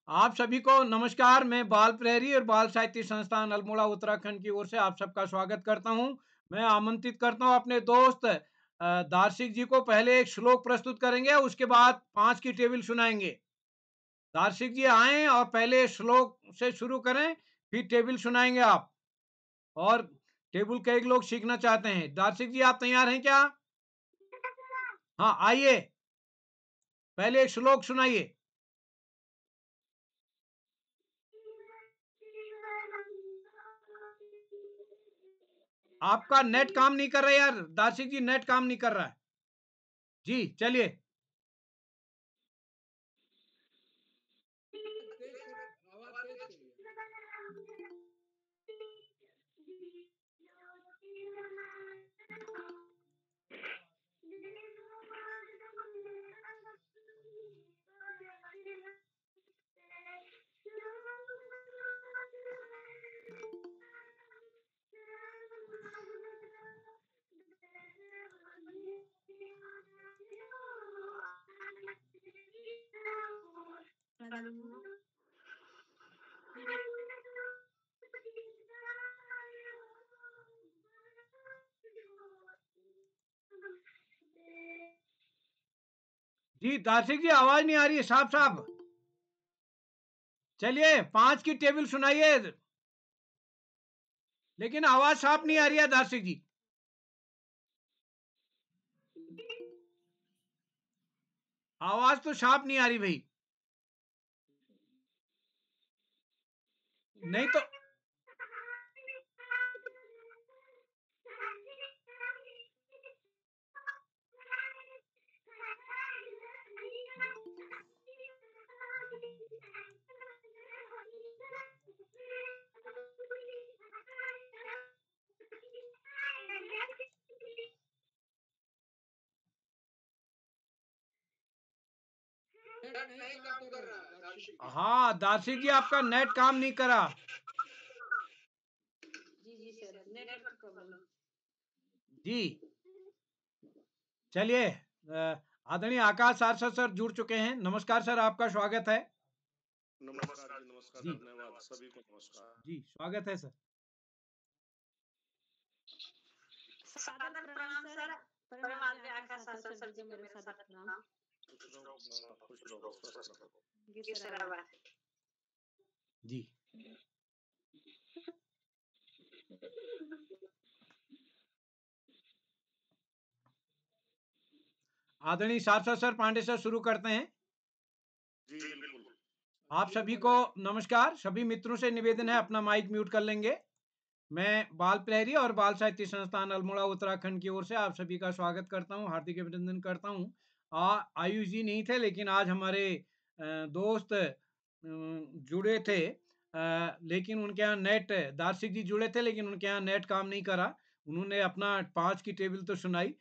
आप सभी को नमस्कार। मैं बाल प्रहरी और बाल साहित्य संस्थान अल्मोड़ा उत्तराखंड की ओर से आप सबका स्वागत करता हूं। मैं आमंत्रित करता हूं अपने दोस्त दार्शिक जी को। पहले एक श्लोक प्रस्तुत करेंगे, उसके बाद 5 की टेबल सुनाएंगे। दार्शिक जी आए और पहले श्लोक से शुरू करें, फिर टेबल सुनाएंगे आप। और टेबल कई लोग सीखना चाहते हैं। दार्शिक जी आप तैयार हैं क्या? हाँ, आइए पहले एक श्लोक सुनाइए। आपका नेट काम नहीं कर रहा है यार, दार्शिक जी नेट काम नहीं कर रहा है। जी चलिए। आवाज तेज करिए। जी दार्शिक जी आवाज नहीं आ रही है साहब साहब। चलिए 5 की टेबल सुनाइए, लेकिन आवाज साफ नहीं आ रही है दार्शिक जी। आवाज तो साफ नहीं आ रही भाई। नहीं तो नेट नहीं काम कर रहा है दार्शिक जी। हाँ दार्शिक जी आपका नेट काम नहीं करा। जी सर, नेटवर्क प्रॉब्लम। जी चलिए। आदरणीय आकाश सारस्वत सर जुड़ चुके हैं। नमस्कार सर, आपका स्वागत है। नमस्कार जी, नमस्कार, जी धन्यवाद, सभी को नमस्कार। जी स्वागत है सर। सादर प्रणाम सर। परम आदरणीय आकाश सर जी को मेरे सादर प्रणाम। खुश रहो, स्वस्थ रहो। जी सर आभार। जी आदरणीय सारस्वत सर पांडे सर शुरू करते हैं। जी बिल्कुल। आप सभी को नमस्कार। सभी मित्रों से निवेदन है अपना माइक म्यूट कर लेंगे। मैं बाल प्रहरी और बाल साहित्य संस्थान अल्मोड़ा उत्तराखंड की ओर से आप सभी का स्वागत करता हूं, हार्दिक अभिनंदन करता हूं। आयुष जी नहीं थे, लेकिन आज हमारे दोस्त जुड़े थे, लेकिन उनके यहाँ नेट, दार्शिक जी जुड़े थे लेकिन उनके यहाँ नेट काम नहीं करा। उन्होंने अपना 5 की टेबल तो सुनाई।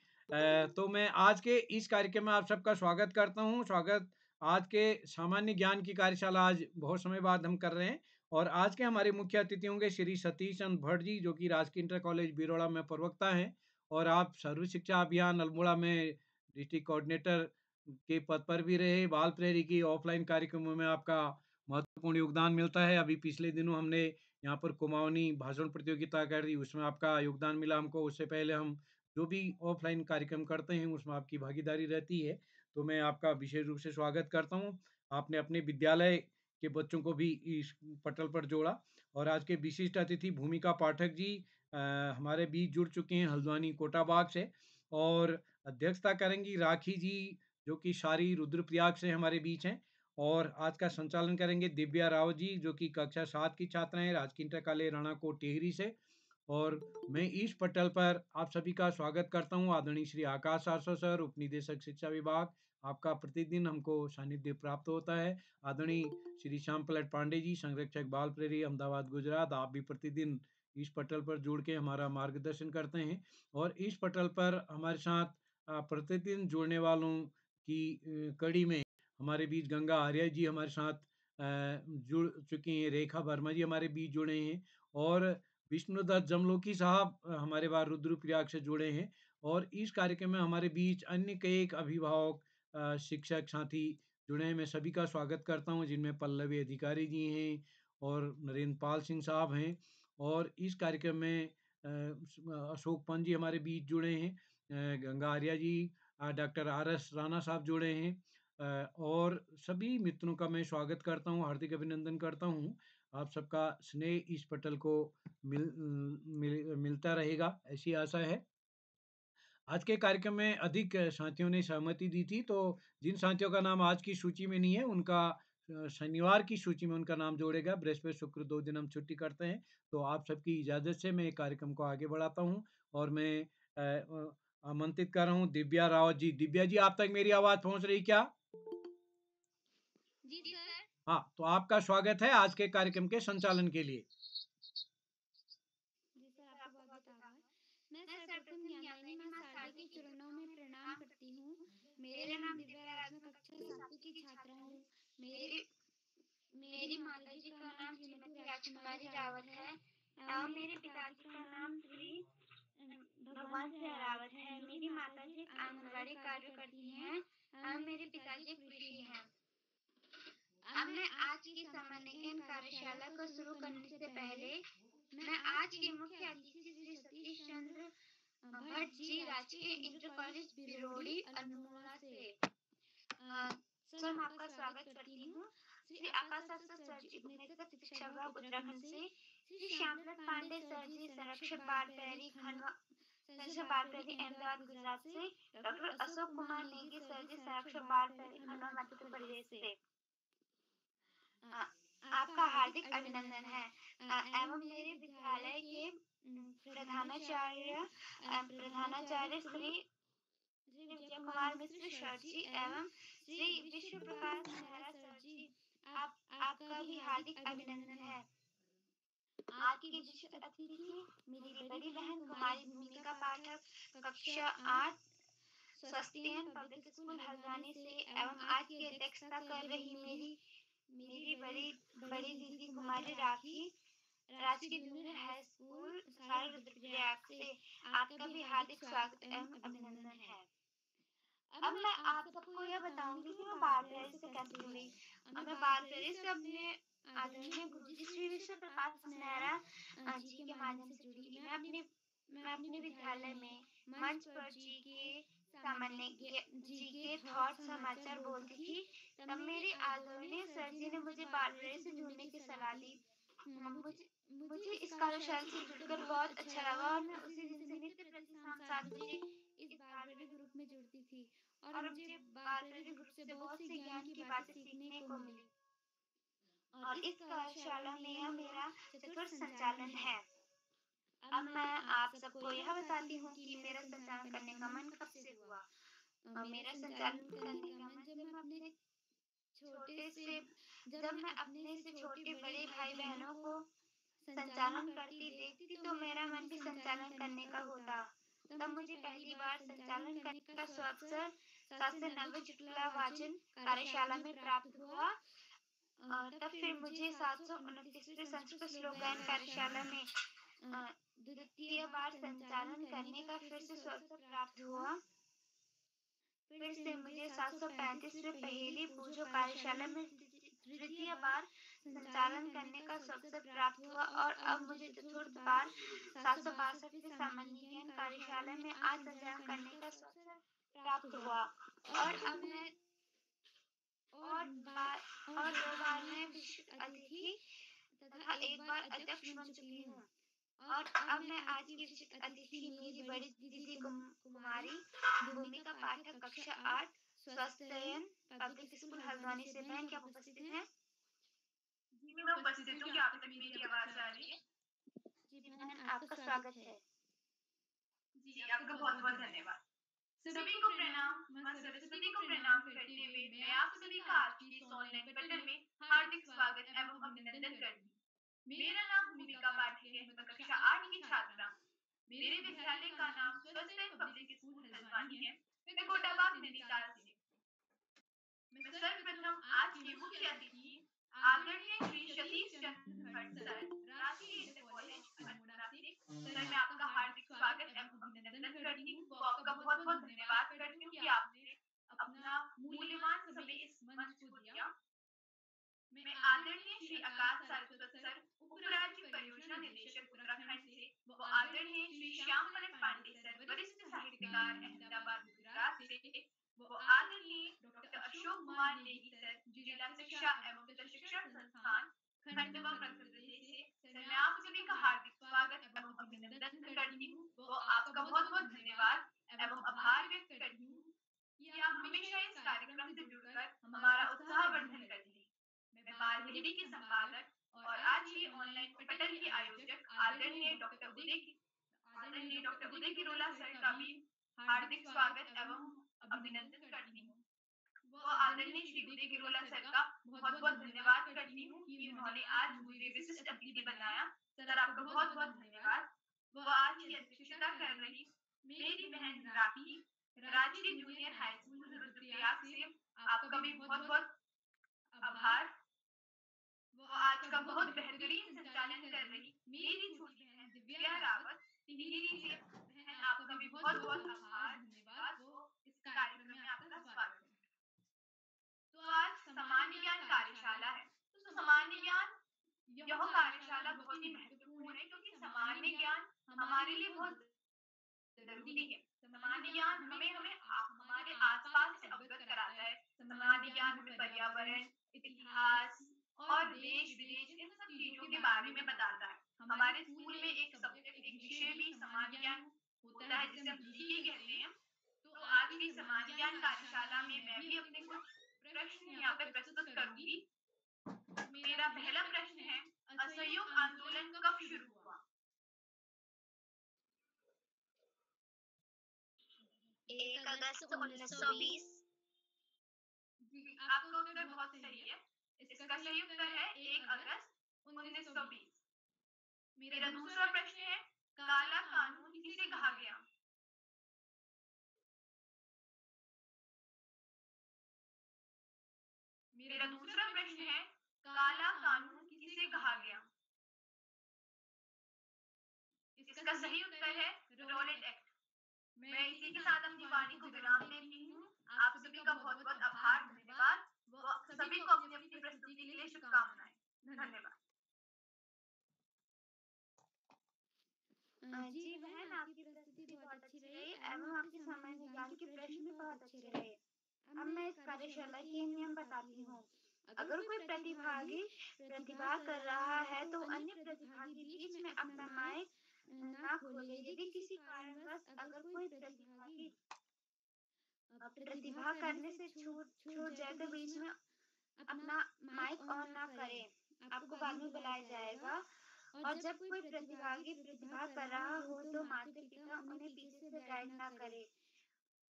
तो मैं आज के इस कार्यक्रम में आप सबका स्वागत करता हूं। स्वागत। आज के सामान्य ज्ञान की कार्यशाला आज बहुत समय बाद हम कर रहे हैं। और आज के हमारे मुख्य अतिथि होंगे श्री सतीश चंद्र भट्ट जी, जो कि राजकीय इंटर कॉलेज बिरोड़ा में प्रवक्ता हैं। और आप सर्व शिक्षा अभियान अल्मोड़ा में डिस्ट्रिक्ट कोऑर्डिनेटर के पद पर भी रहे। बाल प्रहरी की ऑफलाइन कार्यक्रमों में आपका महत्वपूर्ण योगदान मिलता है। अभी पिछले दिनों हमने यहाँ पर कुमाऊनी भाषण प्रतियोगिता कर दी, उसमें आपका योगदान मिला हमको। उससे पहले हम जो भी ऑफलाइन कार्यक्रम करते हैं उसमें आपकी भागीदारी रहती है। तो मैं आपका विशेष रूप से स्वागत करता हूँ। आपने अपने विद्यालय के बच्चों को भी इस पटल पर जोड़ा। और आज के विशिष्ट अतिथि भूमिका पाठक जी हमारे बीच जुड़ चुके हैं हल्द्वानी कोटाबाग से। और अध्यक्षता करेंगी राखी जी, जो कि शारी रुद्रप्रयाग से हमारे बीच हैं। और आज का संचालन करेंगे दिव्या राव जी, जो कि कक्षा 7 की छात्रा हैं राजकीय इंटर कॉलेज राणाकोट टिहरी से। और मैं इस पटल पर आप सभी का स्वागत करता हूं। आदरणीय श्री आकाश सारस्वत सर, उप निदेशक शिक्षा विभाग, आपका प्रतिदिन हमको सानिध्य प्राप्त होता है। आदरणीय श्री श्याम पलट पांडे जी, संरक्षक बाल प्रहरी अहमदाबाद गुजरात, आप भी प्रतिदिन इस पटल पर जुड़ के हमारा मार्गदर्शन करते हैं। और इस पटल पर हमारे साथ प्रतिदिन जुड़ने वालों की कड़ी में हमारे बीच गंगा आर्य जी हमारे साथ जुड़ चुकी हैं। रेखा वर्मा जी हमारे बीच जुड़े हैं। और विष्णुदत्त जमलोकी साहब हमारे बार रुद्रप्रयाग से जुड़े हैं। और इस कार्यक्रम में हमारे बीच अन्य कई एक अभिभावक, शिक्षक साथी जुड़े हैं, मैं सभी का स्वागत करता हूं, जिनमें पल्लवी अधिकारी जी हैं और नरेंद्र पाल सिंह साहब हैं। और इस कार्यक्रम में अशोक पंत जी हमारे बीच जुड़े हैं, Ganga Arya ji, doctor R S Rana साहब जुड़े हैं। और सभी मित्रों का मैं स्वागत करता हूं, हार्दिक अभिनंदन करता हूं। आप सबका स्नेह इस पटल को मिलता रहेगा, ऐसी आशा है। आज के कार्यक्रम में अधिक साथियों ने सहमति दी थी, तो जिन साथियों का नाम आज की सूची में नहीं है, उनका शनिवार की सूची में उनका नाम जोड़ेगा। बृहस्पति, शुक्र 2 दिन हम छुट्टी करते हैं। तो आप सबकी इजाज़त से मैं कार्यक्रम को आगे बढ़ाता हूँ और मैं आमंत्रित कर रहा हूँ दिव्या रावत जी। दिव्या जी, आप तक मेरी आवाज़ पहुँच रही क्या? जी सर। हाँ, तो आपका स्वागत है आज के कार्यक्रम के संचालन के लिए। जी सर, आपको बहुत-बहुत आभार। मैं सर्वप्रथम ज्ञानदायिनी माँ शारदा के चरणों में प्रणाम करती हूँ। मेरा नाम दिव्या राज, मैं कक्षा 7वीं की छात्रा हूँ। मेरी मेरी माताजी का नाम श्रीमती राजकुमारी रावत है एवं मेरे पिताजी का नाम श्री भगवान सिंह रावत है। मेरी माताजी एक आंगनबाड़ी कार्य करती हैं एवं मेरे पिताजी एक कृषि हैं। अब मैं आज की सामान्य ज्ञान कार्यशाला को शुरू करने से पहले मैं आज के मुख्य अतिथि श्री सतीश चंद्र भट्ट जी, राजकीय इंटर कॉलेज बिरोड़ी अल्मोड़ा से सर मैं आपका स्वागत करती हूँ। श्री आकाश सर जी, उपनिदेशक शिक्षा विभाग उत्तराखंड से, श्री श्यामलाल पांडे सर जी, संरक्षक बाल प्रहरी खंडवा, संरक्षक बाल प्रहरी अहमदाबाद गुजरात से, डॉक्टर अशोक कुमार नेगी सर जी, संरक्षक बाल प्रहरी खंडवा मध्य प्रदेश से। आपका हार्दिक अभिनंदन है एवं मेरे विद्यालय के प्रधानाचार्य श्री विजय कुमार मिश्र सर जी एवं श्री विश्व प्रकाश मेहरा सर जी, आपका भी हार्दिक अभिनंदन है। आज की विशिष्ट अतिथि मेरी बड़ी बहन कुमारी भूमिका पाठक, कक्षा 8 स्वस्तियन पब्लिक स्कूल हल्द्वानी से एवं आज की अध्यक्षता कर रही मेरी बड़ी दीदी कुमारी राखी, राजकीय जूनियर हाई स्कूल सारे रुद्रप्रयाग से। आपका भी हार्दिक स्वागत एवं अभिनंदन है। अब मैं आप सबको यह बताऊंगी कि मैं बाल प्रहरी से कैसे जुड़ी। मैं बाल प्रहरी से अपने आदरणीय गुरुजी श्री विश्व प्रकाश मेहरा जी के माध्यम से जुड़ी। मैं अपने विद्यालय में मंच पर जी के थॉट समाचार बोलती थी। तब मेरे आदरणीय सर जी ने मुझे बाल प्रहरी से जुड़ने की सलाह दी। मुझे इस कार्यशाला से जुड़कर बहुत अच्छा लगा और मैं उसी दिन से नित्य प्रति शाम 7 बजे इस बाल प्रहरी ग्रुप में जुड़ती थी और मुझे बाल प्रहरी ग्रुप से बहुत सी ज्ञान की बातें सीखने को मिली। और इस कार्यशाला में यह मेरा चतुर्थ संचालन है। अब मैं आप सबको यह बताती हूँ कि मेरा संचालन करने का मन कब से हुआ। मेरा संचालन करने का मन जब मैं अपने से छोटे बड़े भाई बहनों को संचालन करती देखती तो मेरा मन भी संचालन करने का होता। तब मुझे पहली बार संचालन करने का अवसर शास्त्री नवज चुटकुला वाचन कार्यशाला में प्राप्त हुआ। तब फिर मुझे 729वें संस्कृत श्लोक गायन कार्यशाला में द्वितीय बार संचालन करने का फिर से अवसर प्राप्त हुआ। फिर से मुझे 735वें पहेली पूजो कार्यशाला में तृतीय बार संचालन करने का अवसर प्राप्त हुआ और अब मुझे चतुर्थ बार 762वें सामान्य ज्ञान कार्यशाला में आज संचालन करने का अवसर प्राप्त हुआ। और अब मैं और 2 बार मैं विशिष्ट अतिथि तथा एक बार अध्यक्ष बन चुकी हूँ। और अब मैं आज की विशिष्ट अतिथि मेरी बड़ी दीदी कुमारी भूमिका पाठक, कक्षा 8 स्वस्थयन पब्लिक स्कूल हल्द्वानी से। बहन क्या उपस्थित हैं? जी मैं उपस्थित हूँ। क्या आप तक मेरी आवाज आ रही है? जी बहन, आपका स्वागत है। जी आपका बहुत बहुत धन्यवाद। सभी को प्रणाम। मां सरस्वती को प्रणाम करते हुए मैं आप सभी का आज की इस ऑनलाइन पठन में हार्दिक स्वागत एवं अभिनंदन करती हूँ। मेरा नाम भूमिका पाठक है। मैं कक्षा 8 की छात्रा। मेरे विद्यालय का नाम स्वस्थ पब्लिक स्कूल हल्द्वानी है। मैं कोटाबाग नैनीताल से। मैं सर्वप्रथम आज के मुख्य अतिथि आदरणीय श्री सतीश चंद्र भट्ट सर, राजकीय इंटर कॉलेज अल्मोड़ा से। सर मैं आपका हार्दिक स्वागत एवं अभिनंदन करती हूँ। आपका बहुत बहुत धन्यवाद करती हूँ कि आपने अपना मूल्यवान समय इस मंच को दिया। मैं आदरणीय श्री आकाश सारस्वत सर, उपराज्य परियोजना निदेशक उत्तराखंड से, वो आदरणीय श्री श्याम पलट पांडे सर, वरिष्ठ साहित्यकार अहमदाबाद गुजरात से, वो आदरणीय डॉक्टर अशोक कुमार नेगी सर, जिला शिक्षा एवं प्रशिक्षण संस्थान खंडवा मध्य प्रदेश से, सर मैं आप सभी का हार्दिक स्वागत एवं अभिनंदन करती हूँ। वो आपका बहुत बहुत धन्यवाद एवं आभार व्यक्त करती हूँ कि आप हमेशा इस कार्यक्रम से जुड़कर हमारा उत्साह वर्धन करते हैं। मैं बाल पीढ़ी की संपादक और आज की ऑनलाइन पटल की आयोजक आदरणीय डॉक्टर उदय किरोला सर का भी हार्दिक स्वागत एवं अभिनंदन करती हूँ। वो आदरणीय श्री उदय किरोला सर का बहुत बहुत धन्यवाद करती हूँ कि उन्होंने आज मुझे विशिष्ट अतिथि बनाया। सर आपका बहुत बहुत धन्यवाद। वो आज की अध्यक्षता कर रही मेरी बहन राखी, राजकीय जूनियर हाई स्कूल रुद्रप्रयाग से, आपका भी बहुत बहुत आभार। वो आज का बहुत बेहतरीन संचालन कर रही मेरी छोटी बहन दिव्या रावत टिहरी से, बहन आपका भी बहुत बहुत आभार, धन्यवाद। वो इस कार्यक्रम में आपका स्वागत है। तो आज सामान्य ज्ञान कार्यशाला है। तो सामान्य ज्ञान यह कार्यशाला बहुत ही महत्वपूर्ण है क्योंकि सामान्य ज्ञान हमारे लिए बहुत जरूरी है। सामान्य ज्ञान हमें हमारे आसपास से अवगत कराता है। सामान्य ज्ञान हमें पर्यावरण, इतिहास और देश विदेश इन सब चीजों के बारे में बताता है। हमारे स्कूल में एक सब्जेक्ट, एक विषय भी सामान्य ज्ञान होता है जिसे हम जीके कहते हैं। तो आज की सामान्य ज्ञान कार्यशाला में मैं भी अपने कुछ प्रश्न यहाँ पे प्रस्तुत करूंगी। मेरा पहला प्रश्न है, असहयोग आंदोलन कब शुरू हुआ? 1 अगस्त 1920। जी, आपका उत्तर बहुत सही है। इसका सही उत्तर है 1 अगस्त 1920। मेरा दूसरा प्रश्न है, काला कानून किसे कहा गया? मेरा दूसरा प्रश्न है, काला कानून किसे कहा गया? इसका सही उत्तर है रॉलेट एक्ट। मैं इसी के साथ अपनी वाणी को विराम देती हूँ। आप सभी का बहुत बहुत आभार, धन्यवाद। वो सभी को अपनी अपनी प्रस्तुति के लिए शुभकामनाएं। धन्यवाद। जी बहन, आपकी प्रस्तुति बहुत अच्छी रही एवं आपके सामान्य ज्ञान के प्रश्न भी बहुत अच्छे रहे। अब मैं इस कार्यशाला के नियम बताती हूँ। अगर कोई प्रतिभागी प्रतिभा कर रहा है तो अन्य प्रतिभागी बीच में अपना माइक ना खोले। यदि किसी कारणवश अगर कोई प्रतिभागी प्रतिभा करने से छूट जाए तो बीच में अपना माइक ऑन ना करे। आपको बाद में बुलाया जाएगा। और जब कोई प्रतिभागी प्रतिभा कर रहा हो तो माता पिता उन्हें पीछे से गाइड ना करे।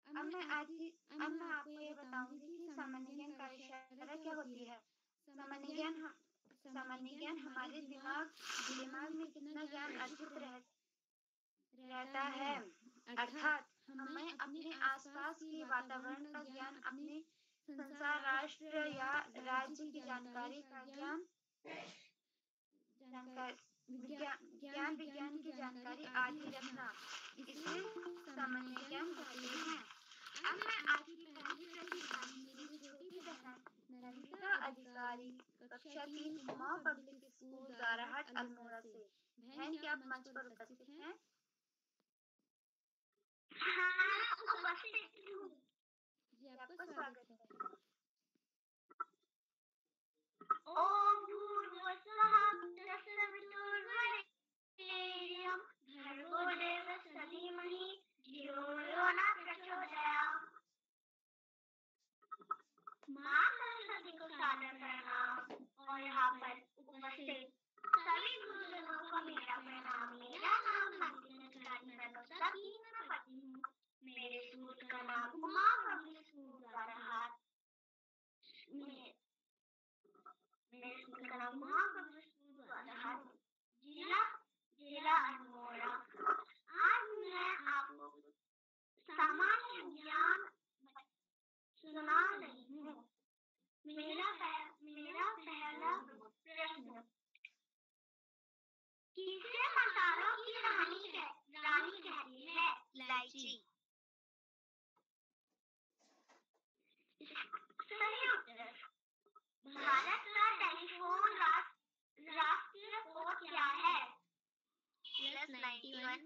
अब मैं आपको ये बताऊंगी कि सामान्य ज्ञान कार्यशाला क्या होती है। सामान्य ज्ञान हमारे दिमाग में कितना ज्ञान अर्जित रहता है, अर्थात हमें अपने आसपास के वातावरण का ज्ञान, अपने संसार, राष्ट्र या राज्य की जानकारी का विज्ञान की जानकारी आदि रखना, इसे सामान्य ज्ञान कहते हैं। अब मैं आज की पहली प्रतिभागी मेरी छोटी बहन नंदिता अधिकारी, कक्षा 3 उमा पब्लिक स्कूल गाराहट अल्मोड़ा से। बहन, क्या आप मंच पर उपस्थित हैं? हाँ, उपस्थित हूँ। जी, आपका स्वागत है। ओम भूर्भुवस्सुवः तत्सवितुर्वरेण्यं भर्गो देवस्य धीमहि धियो यो न प्रचोदयात्। माँ सरस्वती को सादर प्रणाम और यहाँ पर उपस्थित सभी गुरुजनों को मेरा प्रणाम। मेरा नाम नंदिता अधिकारी, मैं पढ़ती हूँ। मेरे स्कूल का नाम उमा पब्लिक स्कूल गाराहट। मेरे स्कूल का नाम उमा पब्लिक स्कूल गाराहट, जिला अल्मोड़ा। आज मैं आपको सामान्य ज्ञान सुना रही हूँ। मेरा पहला प्रश्न, किसे मसालों की रानी कहती है? इलायची। सही उत्तर। भारत का टेलीफोन राष्ट्रीय कोड क्या है? +91।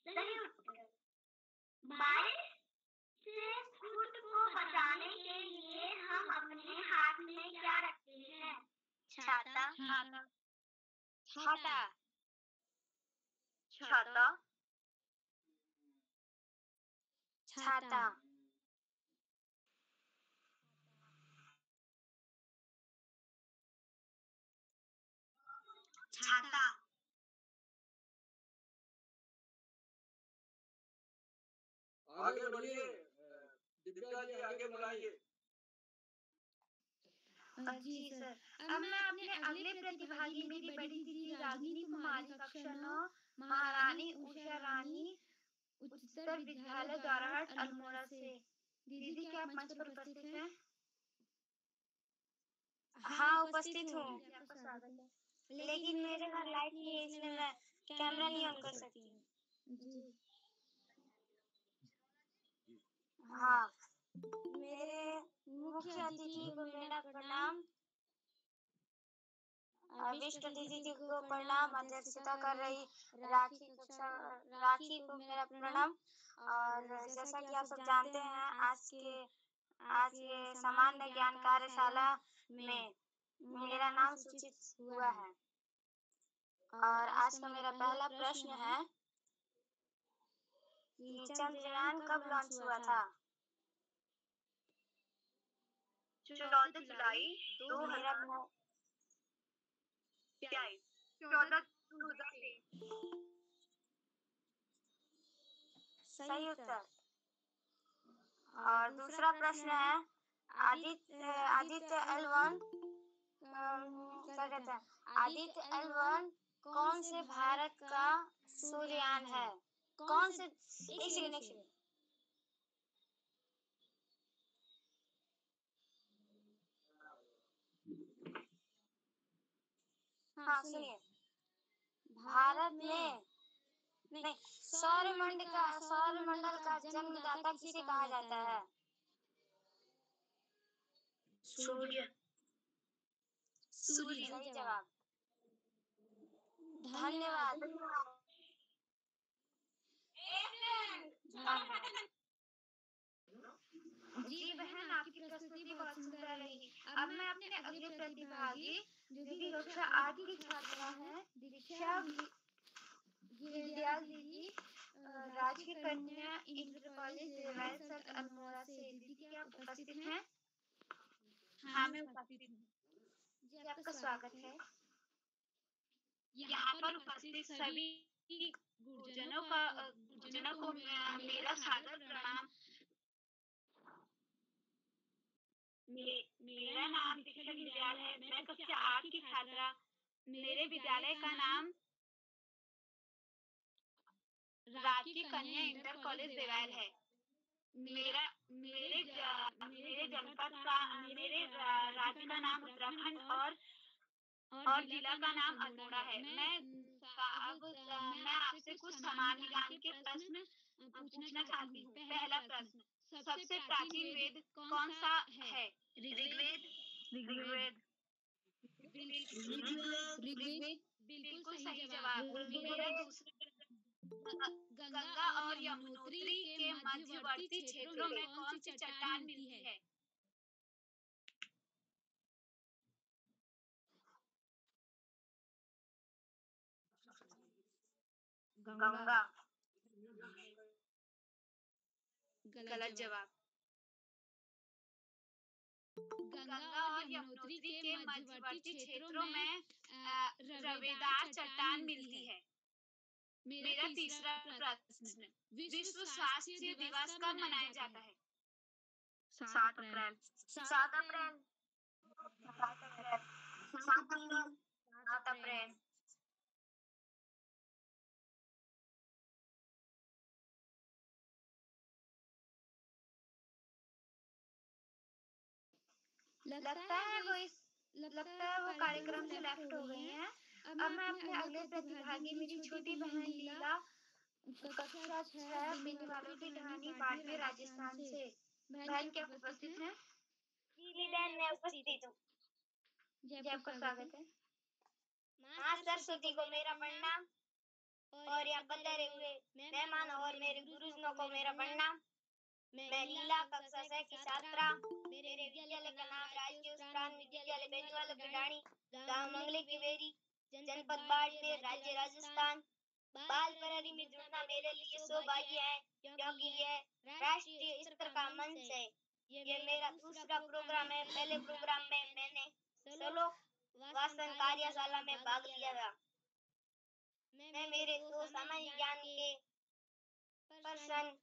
सही उत्तर। बारिश से खुद को बचाने के लिए हम अपने हाथ में क्या रखते हैं? छाता। छाता। छाता। छाता। छाता। छाता। आगे बढ़िए, दिव्या जी आगे बढ़ाइए। जी सर। अब मैं अपने अगले प्रतिभागी मेरी बड़ी दीदी रागिनी कुमारी कक्षा 9 महारानी उषा रानी उच्चतर विद्यालय द्वाराहाट अल्मोड़ा से। दीदी क्या आप मंच पर उपस्थित हैं? हाँ, उपस्थित हूँ। जी, आपका स्वागत है। लेकिन मेरे घर लाइट नहीं है, इसलिए मैं कैमरा नहीं ऑन कर सकती हूँ। जी। हाँ, मेरे मुख्य अतिथि को मेरा प्रणाम। विशिष्ट अतिथि को प्रणाम। अध्यक्षता कर रही राखी को मेरा प्रणाम। और जैसा कि आप सब जानते हैं, आज के सामान्य ज्ञान कार्यशाला में मेरा नाम सूचित हुआ है। और आज का मेरा पहला प्रश्न है कि चंद्रयान कब लॉन्च हुआ था? 14 जुलाई 2023। 14 सही उत्तर। और दूसरा प्रश्न है आदित्य L1 क्या कहते हैं? आदित्य L1 कौन से भारत का सूर्ययान है? कौन से? एक सेकंड। हाँ, सुनिए। भारत में नहीं, सौरमंडल का जन्मदाता किसे कहा जाता है? सूर्य। सही जवाब। धन्यवाद। जी बहन, आपकी प्रस्तुति बहुत सुंदर रही। अब मैं अपने अगले प्रतिभागी जो कि कक्षा 8 की छात्रा है दीक्षा घिरदयाल दीदी राजकीय कन्या इंटर कॉलेज देवाल सर अल्मोड़ा से। दीदी क्या आप उपस्थित हैं? हाँ, मैं उपस्थित हूँ। जी, आपका स्वागत है। यहाँ पर उपस्थित सभी गुरुजनों को मेरा सादर प्रणाम। मेरा नाम दीक्षा घिरदयाल है। मैं कक्षा 8 की छात्रा। मेरे विद्यालय का नाम राजकीय कन्या इंटर कॉलेज देवाल है। मेरे जनपद का मेरे राज्य का नाम उत्तराखंड और जिला का नाम अल्मोड़ा है। मैं आपसे कुछ सामान्य ज्ञान के प्रश्न पूछना चाहती हूँ। पहला प्रश्न, सबसे प्राचीन वेद कौन सा है? ऋग्वेद। बिल्कुल सही जवाब। मेरा दूसरा, गंगा और यमुनोत्री के मध्यवर्ती क्षेत्रों में कौन सी चट्टान मिलती है? गंगा। गलत जवाब। गंगा और यमुनोत्री के मध्यवर्ती क्षेत्रों में रवेदार चट्टान मिलती है। मेरा तीसरा प्रश्न, विश्व स्वास्थ्य दिवस कब मनाया जाता है? 7 अप्रैल। 7 अप्रैल। 7 अप्रैल। लगता है वो कार्यक्रम से लेफ्ट हो गई हैं। अब मैं अपने अगले प्रतिभागी मेरी छोटी बहन लीला कक्षा 6 बिन वालों की ढानी बाड़मेर राजस्थान से। बहन क्या उपस्थित है? जी बहन मैं उपस्थित हूँ। जी आपका स्वागत है। माँ सरस्वती को मेरा प्रणाम और यहाँ पधारे हुए मेहमान और मेरे गुरुजनों को मेरा प्रणाम। मैं लीला कक्षा 6 की छात्रा। मेरे विद्यालय का नाम राजकीय उत्कर्ष विद्यालय बेनीवाल पिंडानी, गांव मंगले की बेरी, जनपद बाड़मेर, राज्य राजस्थान। बाल प्रहरी में जुड़ना मेरे लिए सौभाग्य है क्योंकि यह राष्ट्रीय स्तर का मंच है। ये मेरा दूसरा प्रोग्राम है। पहले प्रोग्राम में मैंने श्लोक वाचन कार्यशाला में भाग लिया था। मैं मेरे दो सामान्य ज्ञान के प्रश्न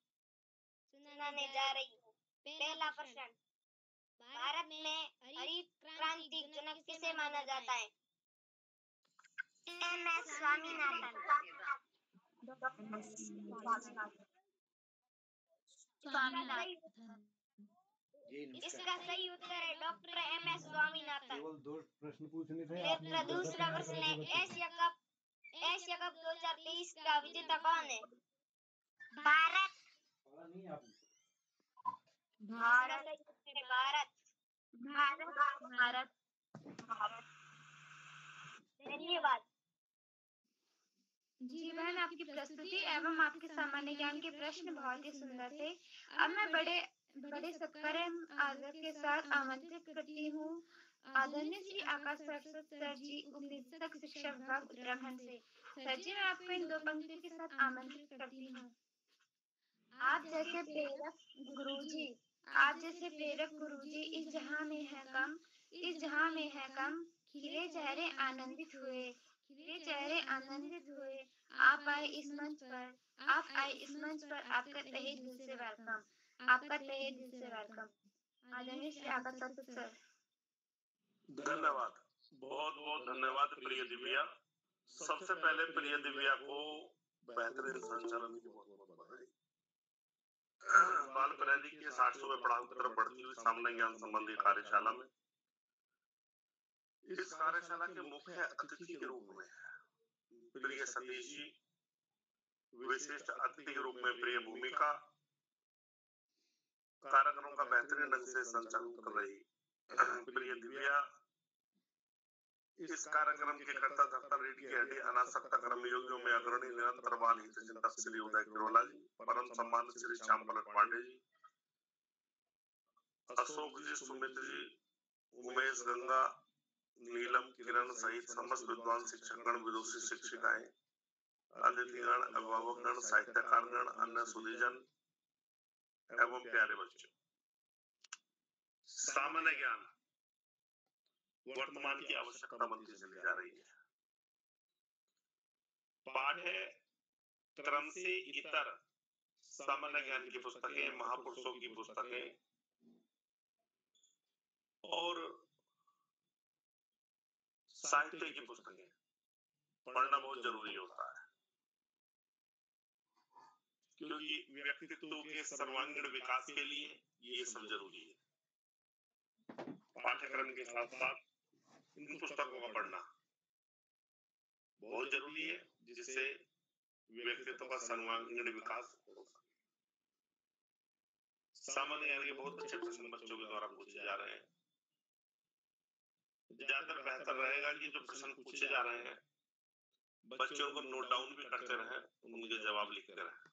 सुनाने जा रही हूँ। पहला प्रश्न, भारत में हरित क्रांति जनक किसे माना जाता है? एम.एस. स्वामीनाथन। इसका सही उत्तर है डॉक्टर एम.एस. स्वामीनाथन। केवल 2 प्रश्न पूछने थे आपने। मेरा दूसरा प्रश्न है, एशिया कप 2023 का विजेता कौन है? भारत। पढ़ा नहीं आपने? भारत। धन्यवाद। जी बहन, आपकी प्रस्तुति एवं आपके सामान्य ज्ञान के प्रश्न बहुत ही सुंदर थे। अब मैं बड़े सत्कार आदर के साथ आमंत्रित करती हूँ आदरणीय श्री आकाश सरस्वत सर जी, उपनिदेशक शिक्षा विभाग उत्तराखंड से। सर जी, मैं आपको इन 2 पंक्तियों के साथ आमंत्रित करती हूँ। आप जैसे प्रेरक गुरुजी इस जहां में है कम, खिले चेहरे आनंदित हुए। आप आए इस मंच पर, आपका तहे दिल से वेलकम। आदरणीय श्री आकाश सरस्वत सर। धन्यवाद, बहुत बहुत धन्यवाद प्रिय दिव्या। सबसे पहले प्रिय दिव्या को बेहतरीन संचालन की बहुत बहुत बधाई। बाल प्रहरी के 800वें पड़ाव की तरफ बढ़ती हुई सामान्य ज्ञान संबंधी कार्यशाला में इस कार्यशाला के मुख्य अतिथि के रूप में प्रिय सतीश जी, विशिष्ट अतिथि के रूप में प्रिय भूमिका, कार्यक्रम का बेहतरीन ढंग से संचालन कर रही प्रिय दिव्या, इस कार्यक्रम के कर्ता धर्ता रीढ़ की हड्डी अनासक्त कर्मयोगियों में अग्रणी निरंतर बाल हित चिंतक श्री उदय किरोला जी, परम सम्मानित श्री श्याम पलक पांडे जी, अशोक जी, सुमित जी, उमेश, गंगा, नीलम, किरण सहित समस्त विद्वान शिक्षकगण, विदुषी शिक्षिकाएं, अतिथिगण, अभिभावकगण, साहित्यकारगण, अन्य सुधीजन एवं प्यारे बच्चों। सामान्य ज्ञान वर्तमान की आवश्यकता बनती चली जा रही है। पाठ्य क्रम से इतर सामान्य ज्ञान की पुस्तकें, महापुरुषों की पुस्तकें और साहित्य की पुस्तकें पढ़ना बहुत जरूरी होता है, क्योंकि व्यक्तित्व के सर्वांगीण विकास के लिए ये सब जरूरी है। पाठ्यक्रम के साथ साथ इन पुस्तकों का पढ़ना बहुत जरूरी है, जिससे व्यक्तित्व का सर्वांगीण विकास हो सके। सामान्य ज्ञान के बहुत अच्छे प्रश्न बच्चों के द्वारा पूछे जा रहे हैं। ज्यादातर बेहतर रहेगा कि जो प्रश्न पूछे जा रहे हैं बच्चे उनको नोट डाउन भी करते रहें, उनके जवाब लिखते रहें,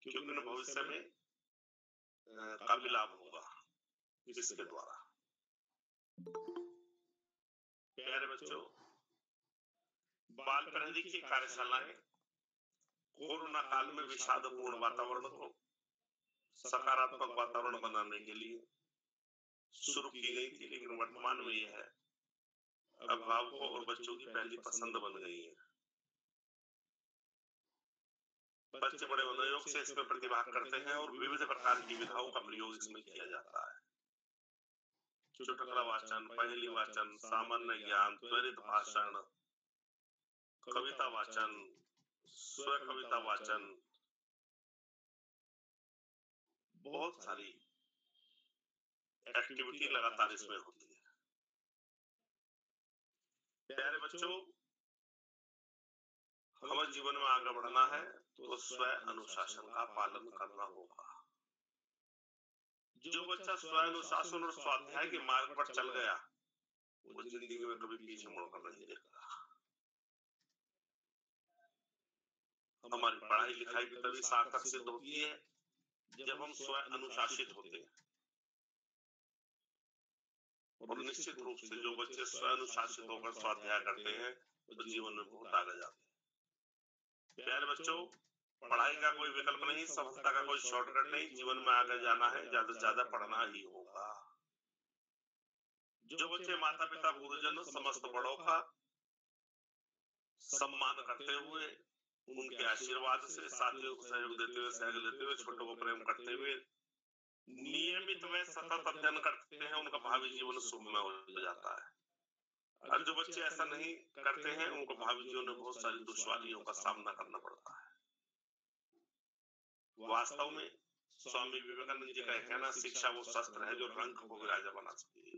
क्योंकि उन्हें भविष्य में काफी लाभ होगा इसके द्वारा। प्यारे बच्चों, बाल प्रहरी की कार्यशालाएं कोरोना काल में विषादपूर्ण वातावरण को सकारात्मक वातावरण बनाने के लिए शुरू की गई थी, लेकिन वर्तमान में यह है अभिभावकों और बच्चों की पहली पसंद बन गई है। बच्चे बड़े मनोयोग से इसमें प्रतिभाग करते हैं और विविध प्रकार की विधाओं का प्रयोग इसमें किया जाता है। चुटकुला वाचन, पहेली वाचन, सामान्य ज्ञान, त्वरित भाषण, कविता वाचन, स्व कविता वाचन, बहुत सारी एक्टिविटी लगातार इसमें होती है। प्यारे बच्चों, हमें जीवन में आगे बढ़ना है तो स्व अनुशासन का पालन करना होगा। जो बच्चा स्वयं और स्वाध्याय के मार्ग पर चल गया वो जिंदगी में कभी पीछे मुड़कर नहीं देखता। हमारी पढ़ाई लिखाई भी तभी सार्थक सिद्ध होती है जब हम स्वयं अनुशासित होते हैं। और निश्चित रूप से जो बच्चे स्वयं अनुशासित होकर स्वाध्याय करते हैं वो जीवन में बहुत आगे जाते हैं। प्यारे बच्चों, पढ़ाई का कोई विकल्प नहीं, सफलता का कोई शॉर्टकट नहीं। जीवन में आगे जाना है, ज्यादा से ज्यादा पढ़ना ही होगा। जो बच्चे माता पिता गुरुजनों समस्त बड़ों का सम्मान करते हुए, उनके आशीर्वाद से, साथियों को सहयोग देते हुए, सहयोग लेते हुए, छोटों को प्रेम करते हुए नियमित में सतत अध्ययन करते हैं, उनका भावी जीवन सुखमय हो जाता है। और जो बच्चे ऐसा नहीं करते हैं उनको भावी जीवन में बहुत सारी दुश्वारियों का सामना करना पड़ता है। वास्तव में स्वामी विवेकानंद जी का कहना, शिक्षा वो शस्त्र है जो रंग को विराजा बना सकती है,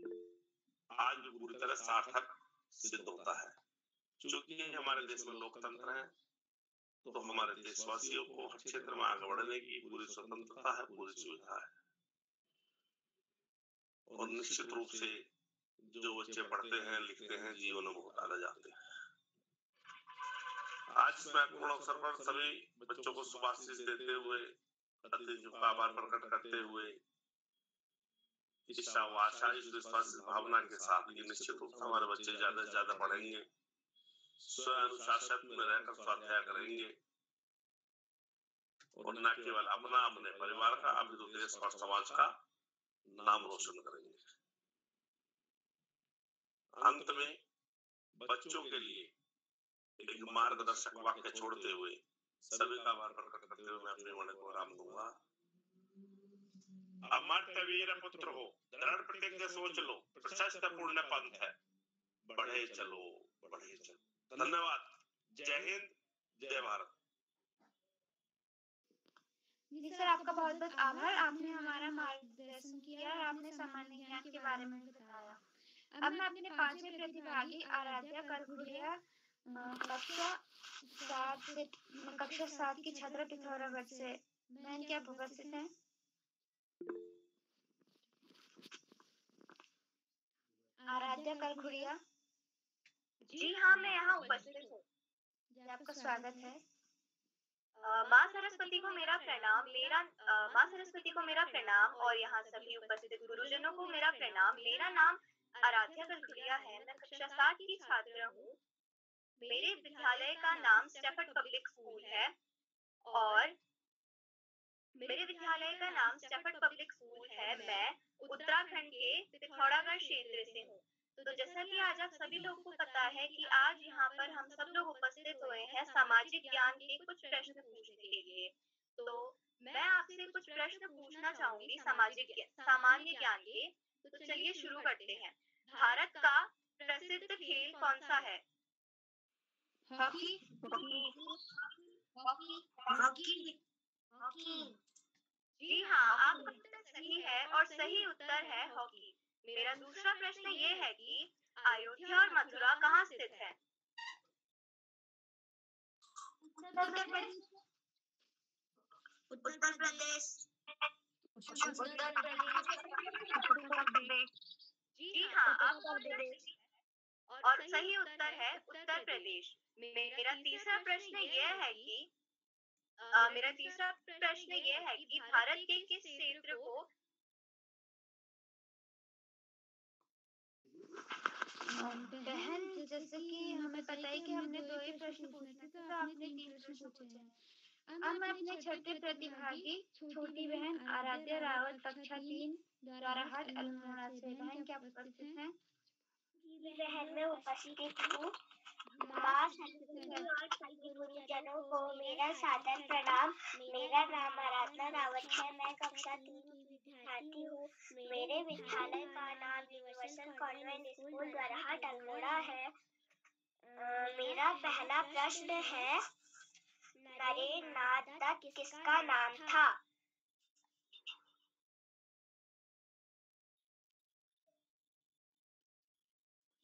आज भी पूरी तरह सार्थक सिद्ध होता है। चूंकि हमारे देश में लोकतंत्र है तो हमारे देशवासियों को हर क्षेत्र में आगे बढ़ने की पूरी स्वतंत्रता है, पूरी सुविधा है। और निश्चित रूप से जो बच्चे पढ़ते हैं, लिखते हैं, जीवन में बहुत आगे जाते हैं। आज इस महत्वपूर्ण अवसर पर सभी बच्चों को शुभाशीष देते हुए, अतिथियों का आभार प्रकट करते हुए, इस आशा, इस विश्वास, इस भावना के साथ कि निश्चित रूप से हमारे बच्चे ज्यादा से ज्यादा पढ़ेंगे, स्वयं अनुशासन में रहकर स्वाध्याय करेंगे और न केवल अपना, अपने परिवार का, अपितु देश और समाज का नाम रोशन करेंगे। अंत में बच्चों के लिए एक मार्गदर्शक वाक्य छोड़ते हुए, सभी का आभार प्रकट करते हुए मैं अपने वाणी को आराम दूंगा। अमर्त्य वीर पुत्र हो, दृढ़ प्रतिज्ञा सोच लो, प्रशस्त पुण्य पंथ है, बढ़े चलो, बढ़े चलो। धन्यवाद। जय हिंद, जय भारत। जी सर, आपका बहुत बहुत आभार। आपने हमारा मार्गदर्शन किया और आपने सामान्य ज्ञान के बारे में बताया। अब मैं अपने पांचवें प्रतिभागी आराध्या करखुड़िया कक्षा 7 की छात्रा पिथौरागढ़ से, बहन क्या आप उपस्थित हैं? आराध्या करखुड़िया। जी हाँ, मैं यहाँ उपस्थित हूँ। जी, आपका स्वागत है। माँ सरस्वती को मेरा प्रणाम। माँ सरस्वती को मेरा प्रणाम और यहाँ सभी उपस्थित गुरुजनों को मेरा प्रणाम। मेरा नाम आराध्या करखुड़िया है। मैं कक्षा 7 की छात्रा हूँ। मेरे विद्यालय का नाम स्टैफर्ड पब्लिक स्कूल है और मैं उत्तराखंड के पिथौरागढ़ क्षेत्र से हूँ। तो जैसा कि आज आप सभी लोगों को पता है कि आज यहाँ पर हम सब लोग उपस्थित हुए हैं सामाजिक ज्ञान के कुछ प्रश्न पूछने के लिए। तो मैं आपसे कुछ प्रश्न पूछना चाहूंगी सामान्य ज्ञान के। तो चलिए शुरू करते हैं। भारत का प्रसिद्ध खेल कौन सा है? हॉकी। जी हाँ, आपका उत्तर सही है और सही उत्तर है हॉकी। मेरा दूसरा प्रश्न ये है कि अयोध्या और मथुरा कहाँ स्थित है? उत्तर प्रदेश। जी हाँ, आपका उत्तर सही है और सही उत्तर है उत्तर प्रदेश। मेरा तीसरा प्रश्न ये है कि भारत के किस क्षेत्र को बहन, जैसे कि हमें पता है कि हमने 2 ही प्रश्न पूछने थे, तो आपने 3 प्रश्न पूछे हैं। अब मैं अपने छठे प्रतिभागी छोटी बहन आराध्या रावत कक्षा 3 द्वाराहाट अल्मोड़ा से, बहन क्या उपस्थित हैं? बहन में उपस्थित हूँ। माँ सरस्वती और सभी गुरुजनों को मेरा सादर प्रणाम। मेरा नाम आराधना रावत है। मैं कक्षा 3 की विद्यार्थी हूँ। मेरे विद्यालय का नाम universal convent school Dwarahat Almora है। मेरा पहला प्रश्न है, नरेंद्र दत्त किसका नाम था?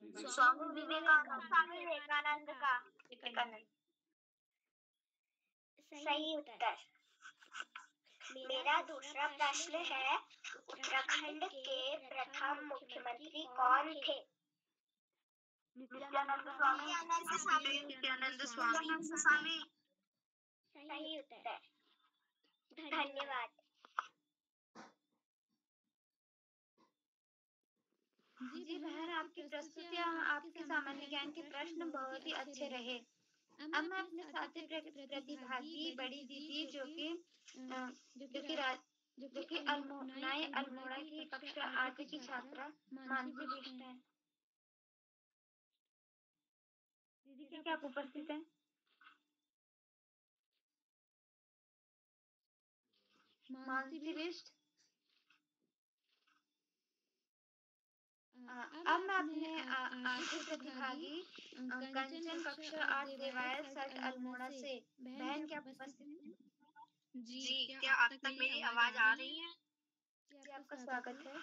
स्वामी विवेकानंद का। सही उत्तर। मेरा दूसरा प्रश्न है, उत्तराखंड के प्रथम मुख्यमंत्री कौन थे? नित्यानंद स्वामी। नित्यानंद स्वामी। सही उत्तर। धन्यवाद। जी बहन, आपकी प्रस्तुतियाँ, आपके सामान्य ज्ञान के प्रश्न बहुत ही अच्छे रहे। अब मैं अपने साथी प्रतिभागी बड़ी दीदी जो कि अल्मोड़ा की कक्षा 8 की छात्रा मानसी बिष्ट है। दीदी क्या आप उपस्थित हैं? मानसी बिष्ट। अब मैं अपने आगे प्रतिभागी कंचन कक्षा 8 देवाय सट अल्मोड़ा से। बहन क्या उपस्थित हैं? जी, क्या अब तक मेरी आवाज आ रही है? जी, आपका स्वागत है।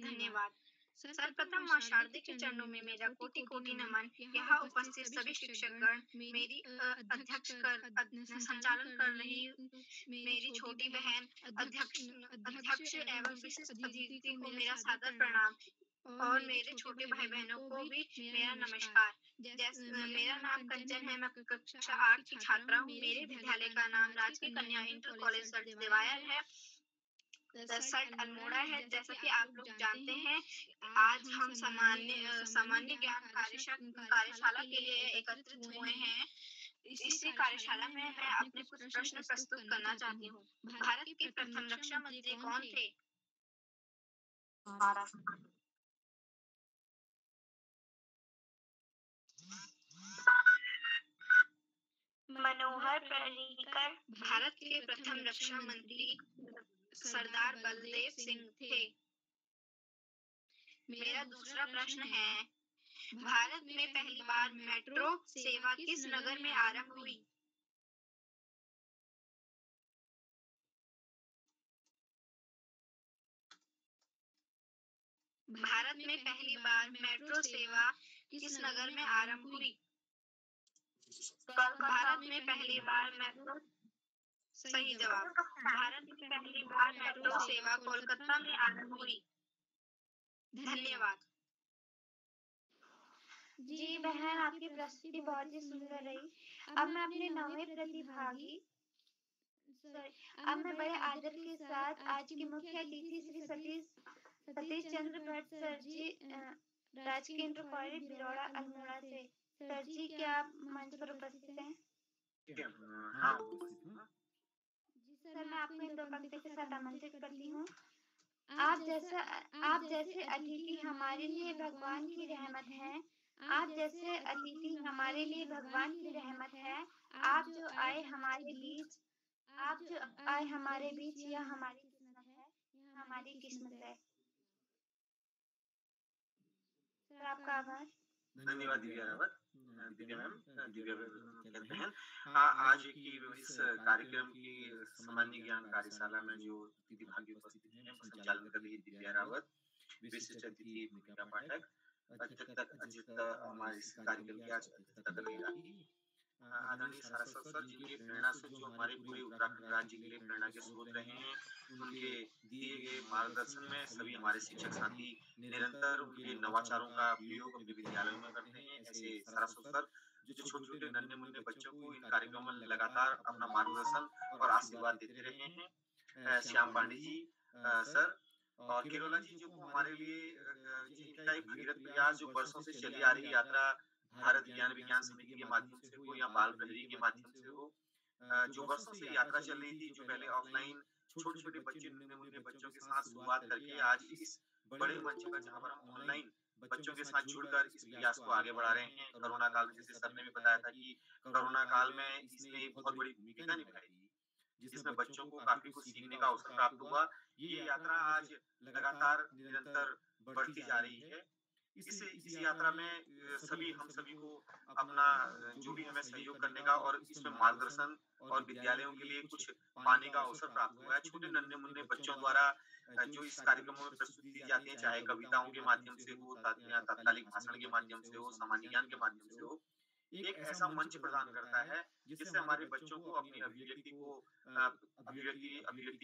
धन्यवाद। सर्वप्रथम मां शारदे के चरणों में मेरा कोटि कोटि नमन। यहाँ उपस्थित सभी शिक्षकगण, मेरी अध्यक्ष संचालन कर रही मेरी छोटी बहन अध्यक्ष एवं विशिष्ट अतिथि को मेरा सादर प्रणाम और मेरे छोटे भाई बहनों को भी मेरा नमस्कार। मेरा नाम कंचन है, मैं कक्षा 8 की छात्रा हूँ। मेरे विद्यालय का नाम राजकीय कन्या इंटर कॉलेज सट देवायल है, सट अल्मोड़ा है। जैसा कि आप लोग जानते हैं, आज हम सामान्य ज्ञान कार्यशाला के लिए एकत्रित हुए हैं। इसी कार्यशाला में मैं अपने कुछ प्रश्न प्रस्तुत करना चाहती हूँ। भारत के प्रथम रक्षा मंत्री कौन थे? मनोहर पर्रिकर। भारत के प्रथम रक्षा मंत्री सरदार बलदेव सिंह थे। मेरा दूसरा प्रश्न है, भारत में पहली बार मेट्रो सेवा किस नगर में आरंभ हुई? भारत में पहली बार मेट्रो सेवा किस नगर में आरंभ हुई? भारत में पहली बार मेट्रो। सही जवाब। भारत में पहली बार मेट्रो सेवा कोलकाता में आरंभ हुई। धन्यवाद। जी बहन, आपकी प्रस्तुति बहुत ही सुंदर रही। अब मैं अपने नवे प्रतिभागी अब मैं बड़े आदर के साथ आज के मुख्य अतिथि श्री सतीश चंद्र भट्ट सर जी, राजकीय इंटर कॉलेज बिरौड़ा अल्मोड़ा से। सर जी, क्या आप मंच पर उपस्थित हैं? हाँ, उपस्थित हूँ। जी सर, मैं आपको इन दो पंक्ति के साथ आमंत्रित करती हूँ। आप जैसे अतिथि हमारे लिए भगवान की रहमत है। आप जैसे अतिथि हमारे लिए भगवान की रहमत है। आप जो आए हमारे बीच, यह हमारी किस्मत है, यह हमारी किस्मत है। सर, आपका आभार। धन्यवाद दिव्या रावत, दिव्या मैम, दिव्या कहते हैं। आज की इस कार्यक्रम की सामान्य ज्ञान कार्यशाला में जो प्रतिभागी उपस्थित हैं, संचालन कर रही दिव्या रावत, विशिष्ट अतिथि भूमिका पाठक, अध्यक्षता हमारे इस कार्यक्रम की आज अध्यक्षता कर रही आदरणीय सारस्वत सर, जिनके प्रेरणा से जो हमारे पूरे उत्तराखंड राज्य के लिए प्रेरणा के स्रोत रहे हैं, उनके दिए गए मार्गदर्शन में सभी हमारे शिक्षक साथी निरंतर उनके नवाचारों का प्रयोग अपने विद्यालयों में करते हैं। ऐसे सारस्वत सर जो छोटे छोटे नन्हे मुन्ने बच्चों को इन कार्यक्रमों में लगातार अपना मार्गदर्शन और आशीर्वाद देते रहे हैं। श्याम पांडे जी सर और केरोला जी, जो हमारे लिए इनका एक भगीरथ प्रयास जो वर्षों से चली आ रही यात्रा भारत ज्ञान विज्ञान समिति के माध्यम से हो या बाल प्रहरी के माध्यम से हो, जो वर्षों से यात्रा चल रही थी, जो पहले ऑफलाइन छोटे छोटे बच्चे नन्हे मुन्ने बच्चों के साथ शुरुआत करके आज इस बड़े मंच पर जहाँ पर हम ऑनलाइन बच्चों के साथ जुड़कर इस प्रयास को आगे बढ़ा रहे हैं। कोरोना काल में, जैसे सर ने भी बताया था कि कोरोना काल में इसने एक बहुत बड़ी भूमिका निभाई थी, जिसमें बच्चों को काफी कुछ सीखने का अवसर प्राप्त हुआ। ये यात्रा आज लगातार निरंतर बढ़ती जा रही है। इस यात्रा में हम सभी को अपना जो भी हमें सहयोग करने का और इसमें मार्गदर्शन और विद्यालयों के लिए कुछ पाने का अवसर प्राप्त हुआ है। छोटे नन्हे मुन्ने बच्चों द्वारा जो इस कार्यक्रमों में प्रस्तुति दी जाती है, चाहे कविताओं के माध्यम से हो या तात्कालिक भाषण के माध्यम से हो, सामान्य ज्ञान के माध्यम से हो, एक ऐसा मंच प्रदान करता है जिससे हमारे बच्चों को अपनी अभिव्यक्ति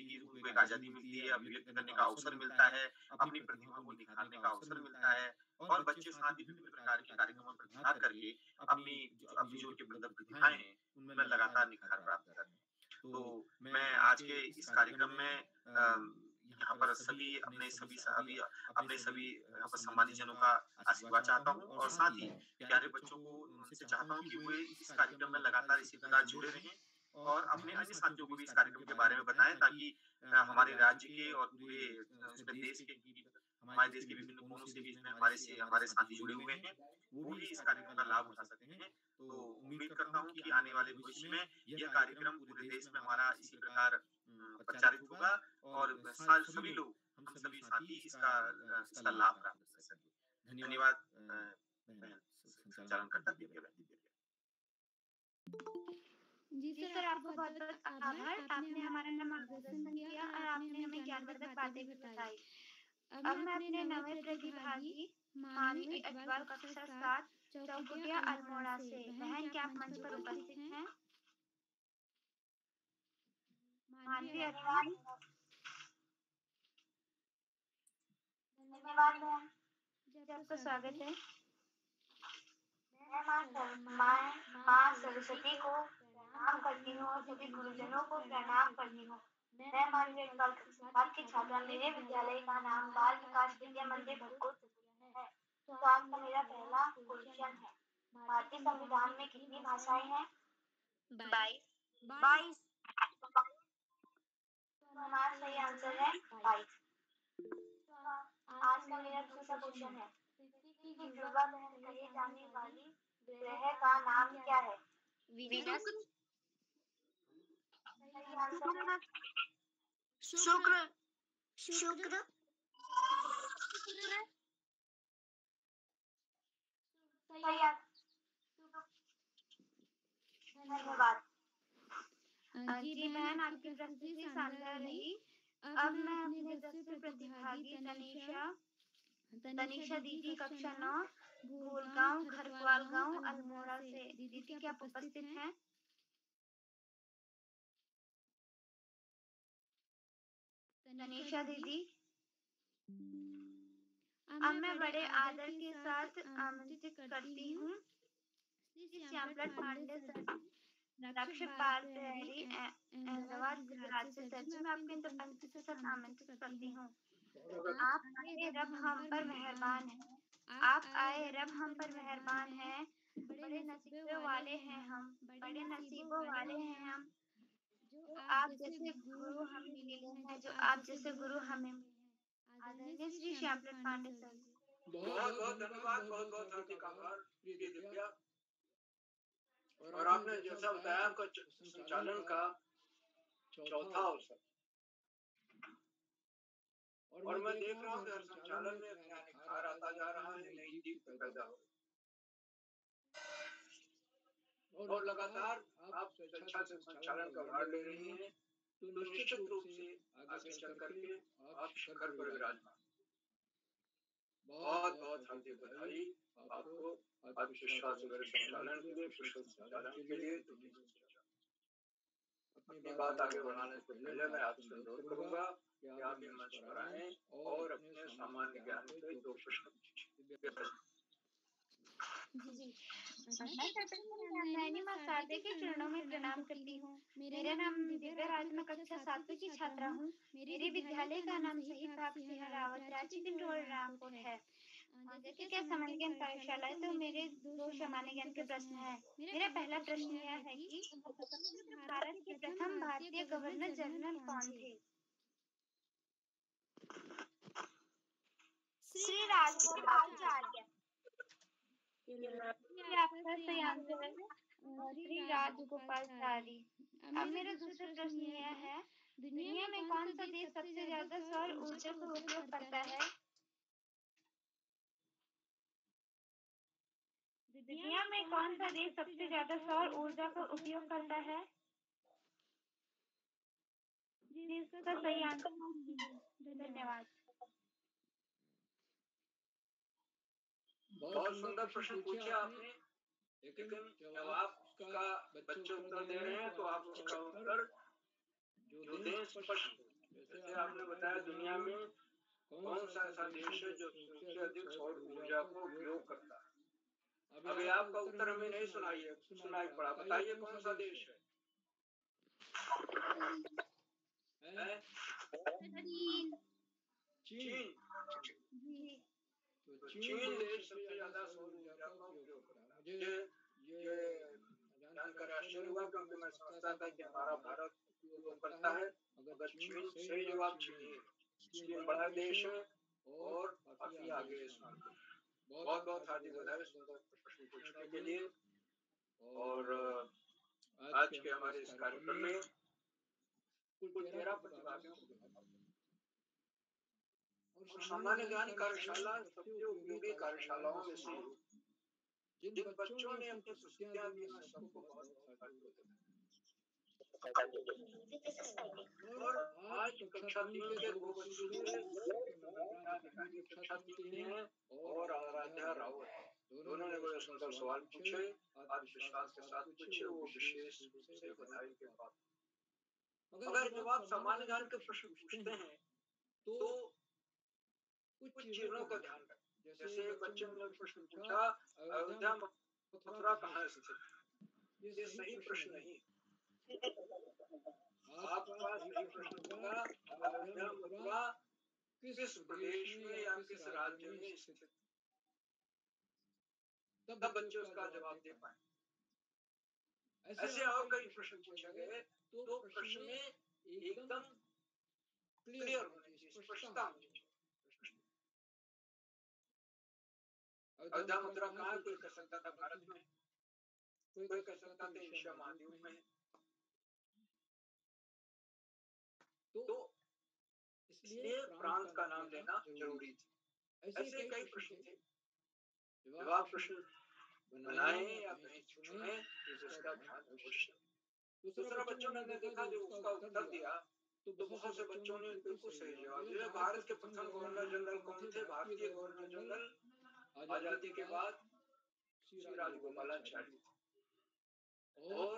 की उनको एक आजादी मिलती है, अभिव्यक्त करने का अवसर मिलता है, अपनी प्रतिभा को निखारने का अवसर मिलता है और बच्चे साथ ही विभिन्न प्रकार के कार्यक्रमों में भाग करके अपनी जो उनकी प्रतिभाएं हैं उनमें लगातार निखार प्राप्त करते हैं। तो मैं आज के इस कार्यक्रम में यहाँ पर अपने सभी यहाँ पर सम्मानित जनों का आशीर्वाद चाहता हूँ और साथ ही प्यारे बच्चों को उनसे चाहता हूँ कि वे इस कार्यक्रम में लगातार इसी प्रकार जुड़े रहें और अपने अन्य साथियों को भी इस कार्यक्रम के बारे में बताएं ताकि हमारे राज्य के और हमारे देश के विभिन्न कोनों से भी इसमें हमारे साथी जुड़े हुए हैं, वो भी इस कार्यक्रम का लाभ उठा सकते हैं। तो उम्मीद करता हूँ कि आने वाले भविष्य में यह कार्यक्रम पूरे देश में हमारा इसी प्रकार प्रचारित होगा और सभी लोग, हम सभी साथी इसका लाभ प्राप्त कर सकें। धन्यवाद संचालनकर्ता दिव्या बहन। जी सर, आपको बहुत बहुत आभार। आपने हमारा मार्गदर्शन किया और आपने हमें ज्ञानवर्धक बातें भी बताई। अब मैं अपने नवे प्रतिभागी मानवी अजवाल कक्षा 7 चौकुटिया अल्मोड़ा से, बहन क्या आप मंच पर उपस्थित हैं? मानवी अजवाल। धन्यवाद बहन जी आपका स्वागत है। मैं माँ सरस्वती को प्रणाम करती हूँ और सभी गुरुजनों को प्रणाम करती हूँ। मैं मानवीय अजवाल कक्षा 7 की छात्रा, मेरे विद्यालय का नाम बाल विकास विद्या मंदिर भरतपुर है। तो आज का मेरा पहला क्वेश्चन है, भारतीय संविधान में कितनी भाषाएं हैं? 22। हमारा सही आंसर है 22। आज का मेरा दूसरा क्वेश्चन है, पृथ्वी की जुड़वा बहन कही जाने वाली ग्रह का नाम क्या है? वीनस। सही आंसर है शुक्र। सही आंसर। धन्यवाद। जी बहन, आपकी प्रस्तुति शानदार रही। अब मैं अपने 10वीं प्रतिभागी तनिषा दीदी कक्षा 9 भूलगांव खरकवाल गांव अल्मोड़ा से, दीदी क्या आप उपस्थित हैं? तनिषा दीदी। अब मैं बड़े आदर के साथ आमंत्रित करती हूँ श्यामलाल पांडे सर, रक्ष बाल प्रहरी अहमदाबाद गुजरात से। सर जी, मैं आपको इन पंक्ति के साथ आमंत्रित करती हूँ। आप आए रब हम पर मेहरबान है, आप आए रब हम पर मेहरबान है, बड़े नसीबों वाले हैं हम, बड़े नसीबों वाले हैं हम, जो आप जैसे गुरु हमें मिले हैं, जो आप जैसे गुरु हमें मिले हैं। आदरणीय श्री श्यामलाल पांडे सर। बहुत बहुत धन्यवाद, बहुत बहुत हार्दिक आभार प्रिय दिव्या। और आपने जैसा बताया आपका संचालन का चौथा अवसर, और मैं देख रहा हूँ कि हर संचालन में नया निखार आता जा रहा है, नई दीप्ति पैदा हो और लगातार आप अच्छा से संचालन का भार ले रही हैं, तो निश्चित रूप से आगे चल करके आप शिखर पर विराजमान। बहुत बहुत हार्दिक बधाई आपको आत्मविश्वास वगैरह संचालन के लिए, कुशल संचालन के लिए। अपनी बात आगे बढ़ाने से पहले मैं आपसे अनुरोध करूंगा कि आप ये मंच पर आएं और अपने सामान्य ज्ञान के 2 प्रश्न पूछें। मैं माँ शारदा के चरणों में प्रणाम करती हूँ। मेरा नाम दिव्या राज, मैं कक्षा 7 की छात्रा हूँ। मेरे विद्यालय का नाम शहीद भगत सिंह रावत रांची पिंडोर रामपुर है। जैसे कि सामान्य ज्ञान कार्यशाला है, तो मेरे 2 सामान्य ज्ञान के प्रश्न हैं। मेरा पहला प्रश्न यह है कि भारत के प्रथम भारतीय गवर्नर जनरल कौन थे? श्री राजगोपालाचार्य। आपका सही आंसर है श्री राजगोपालाचारी। अब मेरा दूसरा प्रश्न यह है, दुनिया में कौन सा देश सबसे ज्यादा सौर ऊर्जा का उपयोग करता है? दुनिया में कौन सा देश सबसे ज्यादा सौर ऊर्जा का उपयोग करता है? जी, इसका सही आंसर। धन्यवाद। बहुत सुंदर प्रश्न पूछे आपने। लेकिन जब आप उसका बच्चे उत्तर दे रहे हैं तो आप उसका उत्तर जो दें स्पष्ट। जैसे आपने बताया दुनिया में कौन सा ऐसा देश है जो सबसे अधिक सौर ऊर्जा को उपयोग करता है। अभी आपका उत्तर हमें नहीं सुनाई पड़ा, बताइए कौन सा देश है? चीन। चीन। तो चीन देश सबसे ज्यादा सौर ऊर्जा का उपयोग करता है। मुझे ये जानकर आश्चर्य हुआ क्योंकि मैं समझता था कि हमारा भारत उपयोग करता है, मगर चीन सही जवाब चीन है। चीन बड़ा देश है और काफी आगे है इस मामले में। बहुत बहुत हार्दिक बधाई सुंदर प्रश्न पूछने के लिए। और आज के हमारे इस कार्यक्रम में कुल 13 प्रतिभागियों को बुलाया और सामान्य ज्ञान कार्यशाला सबसे उपयोगी कार्यशालाओं में से जिन बच्चों ने अपनी प्रस्तुतियां दी मैं सबको बहुत बहुत और आज कक्षा 3 के 2 बच्चों ने कक्षा 3 के हैं और आराध्या रावत, दोनों ने बड़े सुंदर सवाल पूछे, आत्मविश्वास के साथ पूछे, वो विशेष रूप से बधाई के पात्र। अगर जब आप सामान्य ज्ञान के प्रश्न पूछते हैं तो कुछ चीजों का ध्यान रखें। जैसे एक बच्चे ने प्रश्न पूछा, अयोध्या मथुरा कहाँ स्थित? ये सही प्रश्न नहीं। आपका सही प्रश्न होगा अयोध्या मथुरा किस प्रदेश में या किस राज्य में स्थित? तब बच्चे उसका जवाब दे पाए। ऐसे और कई प्रश्न पूछे गए तो प्रश्न में एकदम क्लियर होने चाहिए, स्पष्टता होनी चाहिए। अयोध्या मथुरा कहाँ? कोई कह सकता था भारत में, कोई कह सकता था एशिया महाद्वीप में। तो इसलिए प्रांत का नाम लेना जरूरी थी। ऐसे कई प्रश्न थे। जब आप प्रश्न बनाए या कहीं चुने तो इसका ध्यान अवश्य। दूसरा बच्चों ने देखा जो उसका उत्तर दिया तो बहुत से बच्चों ने बिल्कुल सही जवाब दिया। भारत के प्रथम गवर्नर जनरल कौन थे? भारतीय गवर्नर जनरल आजादी के बाद श्री राजगोपालाचारी थे। और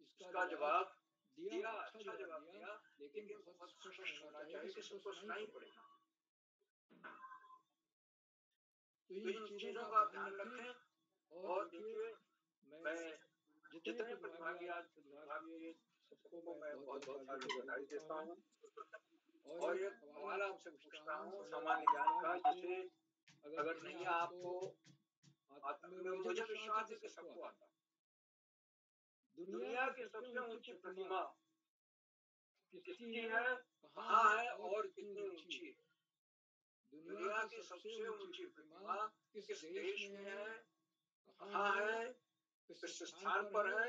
इसका जवाब दिया, अच्छा जवाब दिया, लेकिन बहुत स्पष्ट होना चाहिए कि सबको सुनाई पड़ेगा। तो इन चीजों का ध्यान रखें। और देखिए, मैं जितने प्रतिभागी आज प्रतिभाग किए सबको मैं बहुत बहुत हार्दिक बधाई देता हूँ। और एक सवाल आपसे पूछता हूँ सामान्य ज्ञान का, जैसे अगर नहीं आपको मुझे विश्वास है कि सबको आता। दुनिया की सबसे ऊंची प्रतिमा किसकी है, कहाँ है और कितनी ऊंची है? दुनिया की सबसे ऊंची प्रतिमा किस देश में है, कहाँ है, किस स्थान पर है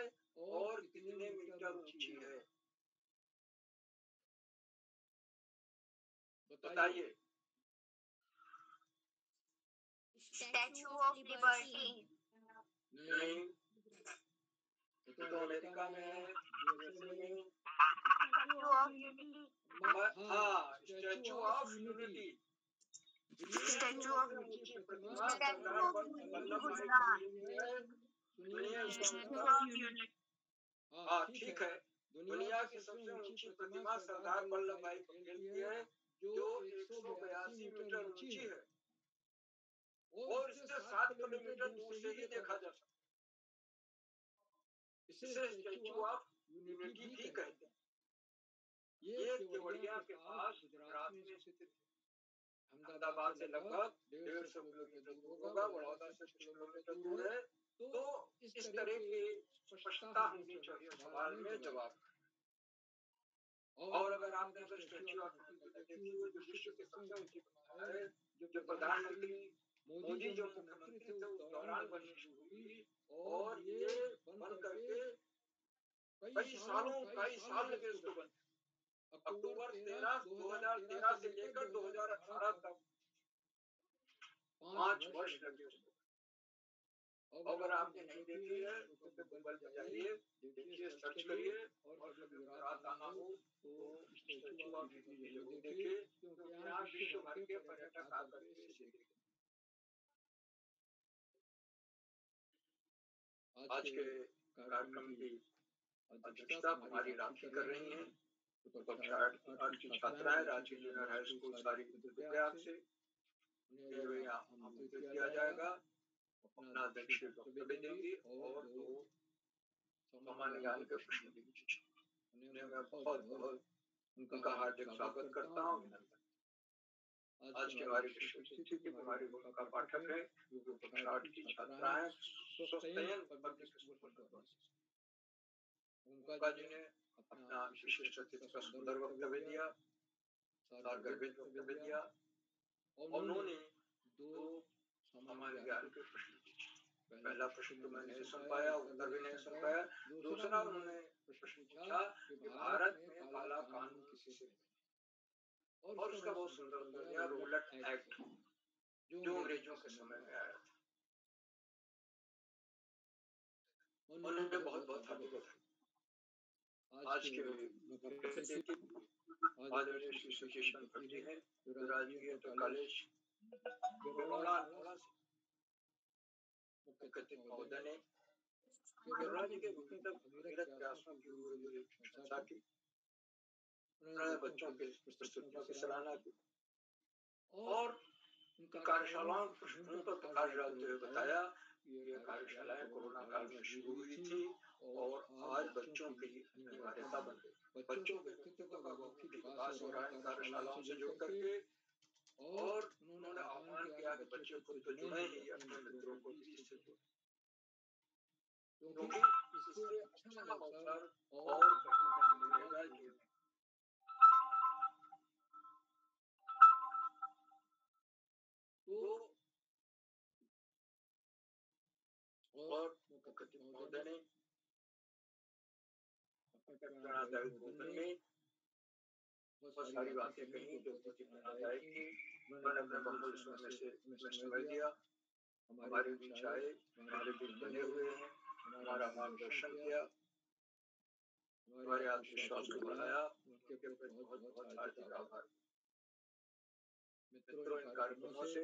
और कितने मीटर ऊंची है? बताइए। Statue of liberty. नहीं, तो अमेरिका में है, यूएसए में। Statue of unity. हाँ, statue of unity. Statue of ऊंची प्रतिमा सरदार वल्लभ भाई पटेल की है। सुनिए उसका उत्तर। हाँ ठीक है, दुनिया की सबसे ऊंची प्रतिमा सरदार वल्लभ भाई पटेल की है जो 182 मीटर ऊंची है और इससे 7 किलोमीटर दूर से ही देखा जा सकता है। इसे स्टैचू ऑफ यूनिटी भी कहते हैं। ये केवड़िया के पास गुजरात में स्थित है। अहमदाबाद से लगभग 150 किलोमीटर दूर होगा, बड़ौदा से 6 किलोमीटर दूर है। तो इस तरह की स्पष्टता होनी चाहिए सवाल में जवाब। और अगर आपने अगर स्टैचू ऑफ यूनिटी देखी हो जो विश्व की सबसे ऊंची प्रतिमा है, जो प्रधानमंत्री मोदी जो मुख्यमंत्री थे उस दौरान बननी शुरू हुई और ये बन करके कई साल लगे इसको बनने। अक्टूबर 13, 2013 से लेकर 2018 तक 5 वर्ष लगे उसको। अगर आपने नहीं देखी है तो गूगल पे जाइए, देखिए, सर्च करिए और कभी गुजरात आना हो तो स्टैचू ऑफ यूनिटी जरूर देखिए क्योंकि यहाँ विश्व भर के पर्यटक आकर के इसे देखते हैं। आज के कार्यक्रम की अध्यक्षता कुमारी राखी कर रही हैं। तो कक्षा 8 की छात्राएं रांची जूनियर हाई स्कूल सारी प्रयाग से यहाँ आमंत्रित किया जाएगा। अपना अध्यक्षीय वक्तव्य देंगी और 2 सामान्य ज्ञान के प्रश्न पूछेंगी। मैं बहुत बहुत उनका हार्दिक स्वागत करता हूँ। आज की हमारी विषय अतिथि की कुमारी का पाठक है जो कक्षा 8 की छात्राएं स्वस्तयन पब्लिक स्कूल उनका जी ने अपना विशिष्ट अतिथि का सुंदर वक्तव्य दिया, सारगर्भित वक्तव्य दिया। उन्होंने 2 सामान्य ज्ञान के प्रश्न पूछे। पहला प्रश्न तो मैं नहीं सुन पाया, उत्तर भी नहीं सुन पाया। दूसरा उन्होंने प्रश्न पूछा कि भारत में काला कानून किसे कहते हैं, और उसका बहुत सुंदर उत्तर दिया, रोलेट एक्ट, जो अंग्रेजों के समय में आया था। उन्होंने बहुत बहुत हार्दिक बधाई। आज के मुख्य अतिथि आदरणीय श्री सुकेश मुखर्जी हैं, जो राजकीय कॉलेज बरोड़ा से मुख्य अतिथि महोदय ने बरोड़ा जी के भगीरथ प्रयासों की प्रशंसा की। उन्होंने बच्चों के प्रस्तुतियों की सराहना की और उनकी कार्यशालाओं पर प्रकाश डालते हुए बताया कि ये कार्यशालाएं कोरोना काल में शुरू हुई थी और आज बच्चों की अनिवार्यता बन गई। बच्चों के व्यक्तित्व का मौखिक विकास हो रहा है इन कार्यशालाओं से जुड़ करके, और उन्होंने आह्वान किया कि बच्चे खुद तो जुड़े ही अपने मित्रों को भी इससे जोड़ें, क्योंकि इससे अच्छा अवसर और मिलेगा जीवन। और मुख्य अतिथि महोदय ने प्रेरणादायक बोधन में बहुत सारी बातें कही जो बहुत ही प्रेरणादायक थी। मैंने अपने बहुमूल्य समय से समय दिया, हमारे बीच आए, हमारे बीच बने हुए हैं, हमारा मार्गदर्शन किया, हमारे आत्मविश्वास को बढ़ाया। उनके प्रति बहुत बहुत हार्दिक आभार। मित्रों, इन कार्यक्रमों से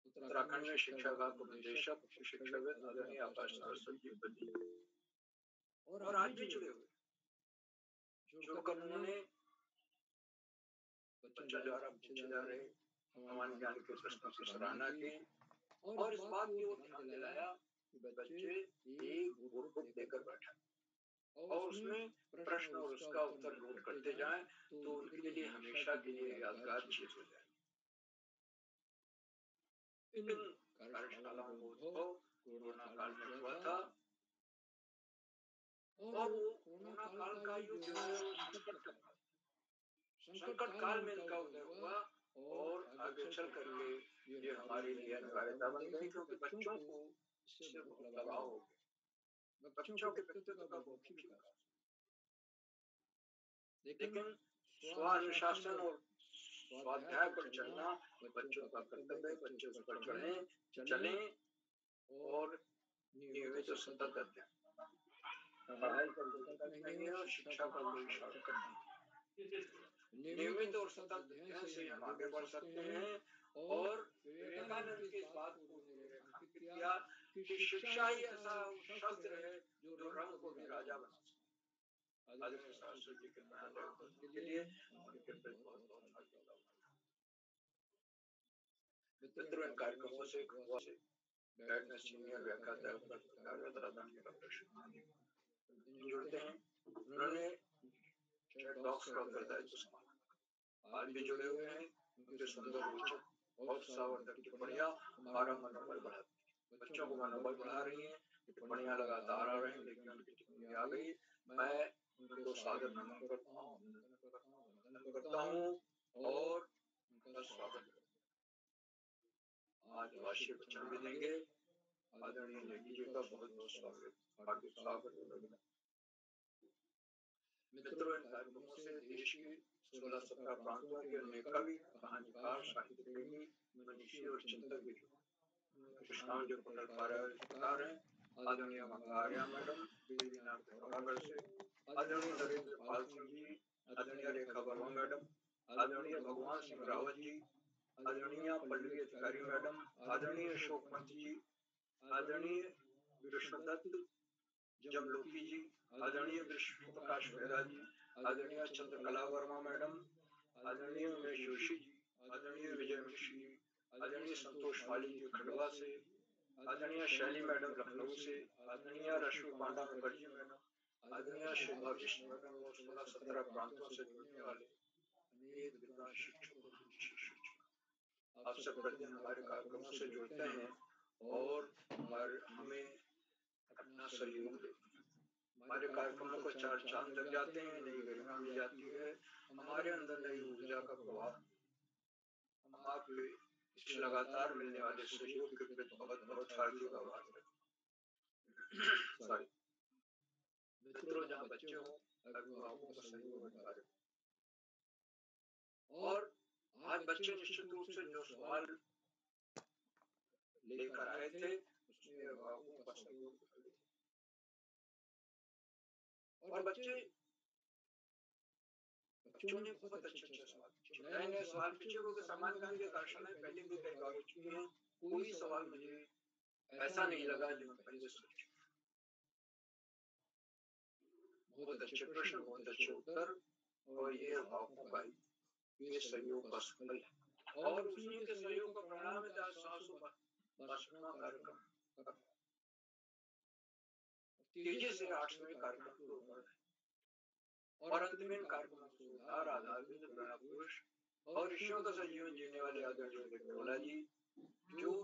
उत्तराखंड में शिक्षा विभाग के निदेशक शिक्षाविद आदरणीय आकाश सरस्वती बनी और आज भी जुड़े हुए, जुड़कर उन्होंने बच्चों द्वारा पूछे जा रहे सामान्य ज्ञान के प्रश्नों की सराहना की और इस बात की ओर ध्यान दिलाया कि बच्चे एक नोटबुक लेकर बैठे और उसमें प्रश्न और उसका उत्तर नोट करते जाएं, तो उनके लिए हमेशा के लिए यादगार चीज हो जाए। इन कार्यशालाओं का उद्भव कोरोना काल में हुआ था और वो कोरोना काल का युग जो है वो संकट काल में इनका उदय हुआ और आगे चल करके ये हमारे लिए अनिवार्यता बन गई, क्योंकि बच्चों को इससे बहुत दबाव हो गया, बच्चों के व्यक्तित्व का मौखिक विकास। लेकिन स्वानुशासन और स्वाध्याय पर चलना बच्चों का कर्तव्य है। बच्चे उस पर चलें और नियमित और सतत अध्ययन, पढ़ाई का विकल्प नहीं है और शिक्षा का कोई शर्त नहीं। नियमित और सतत अध्ययन से हम आगे बढ़ सकते हैं और विवेकानंद की इस बात को रेखांकित किया कि शिक्षा ही ऐसा शस्त्र है जो रंग को भी राजा बना सकता है। आदरणीय सरस्वती के प्रेरणादायक के लिए उनके प्रति बहुत बहुत हार्दिक आभार। मित्रों, इन कार्यक्रमों से गाइडनेस सीनियर व्याख्याता जुड़ते हैं। उन्होंने चैट बॉक्स का उत्तरदायित्व संभाला, आज भी जुड़े हुए हैं। उनके सुंदर रोचक और उत्साहवर्धक टिप्पणियां हमारा मनोबल बढ़ाती हैं, बच्चों को मनोबल बढ़ा रही हैं। टिप्पणियां लगातार आ रही हैं, लेकिन उनकी टिप्पणी आ गई। मैं उनको सादर नमन करता हूँ, वंदन करता हूँ और उनका स्वागत करता हूँ। आज वार्षिक वचन भी देंगे। आदरणीय नेगी जी का बहुत बहुत स्वागत, हार्दिक स्वागत। मित्रों, इन कार्यक्रमों से देश की 16-17 प्रांतों के अनेका भी कहानीकार, साहित्य प्रेमी, मनीषी और चिंतक भी जुड़े। कृष्णांजलि पुनर्कार हैं आदरणीय मंगारिया मैडम देवीनाथ से, आदरणीय नरेंद्र पाल सिंह जी, आदरणीय रेखा वर्मा मैडम, आदरणीय भगवान सिंह रावत जी, आदरणीय पल्लवी अधिकारी मैडम, आदरणीय अशोक पंत जी, आदरणीय विष्णुदत्त जमलोकी जी, आदरणीय विष्णु प्रकाश मेहरा जी, आदरणीय चंद्रकला वर्मा मैडम, आदरणीय उमेश जोशी जी, आदरणीय विजय मिश्र जी, आदरणीय संतोष माली जी खंडवा से, आदरणीय शैली मैडम लखनऊ से, आदरणीय रश्मि पांडा मुखर्जी मैडम, आदरणीय शोभा कृष्ण मैडम और 16-17 प्रांतों से जुड़ने वाले अनेक विद्वान शिक्षक और शिक्षक आप सब प्रतिदिन हमारे कार्यक्रमों से जुड़ते हैं और हमें अपना सहयोग देते हैं। हमारे कार्यक्रमों को चार चांद लग जाते हैं, नई गरिमा मिल जाती है, हमारे अंदर नई ऊर्जा का प्रवाह। हम आपके इस लगातार मिलने वाले सहयोग के प्रति बहुत बहुत हार्दिक आभार करते हैं। सॉरी मित्रों, जहाँ बच्चे हों अभिभावकों का सहयोग अनिवार्य। और आज बच्चे निश्चित रूप से जो सवाल लेकर आए थे उसमें अभिभावकों का सहयोग और बच्चों ने बहुत अच्छे सवाल पूछे। नए नए सवाल पूछे क्योंकि सम्मान गांधी के कार्यशालाएं पहले भी कई बार हो चुकी हैं। कोई सवाल मुझे ऐसा नहीं लगा जो मैं पहले सोचा। बहुत अच्छे प्रश्न, बहुत अच्छे उत्तर और ये अभिभावकों का ये सहयोग का सफल है और उसी के सहयोग का परिणाम है आज 752वां कार्यक्रम तेजी से 8वें कार्यक्रम शुरू हो रहा है और अंत में कार्यक्रमों को उद्धार आधारभूत प्रेरणा पुरुष और ऋषियों का सजीवन जीने वाले आदरणीय विक्रमला जी जो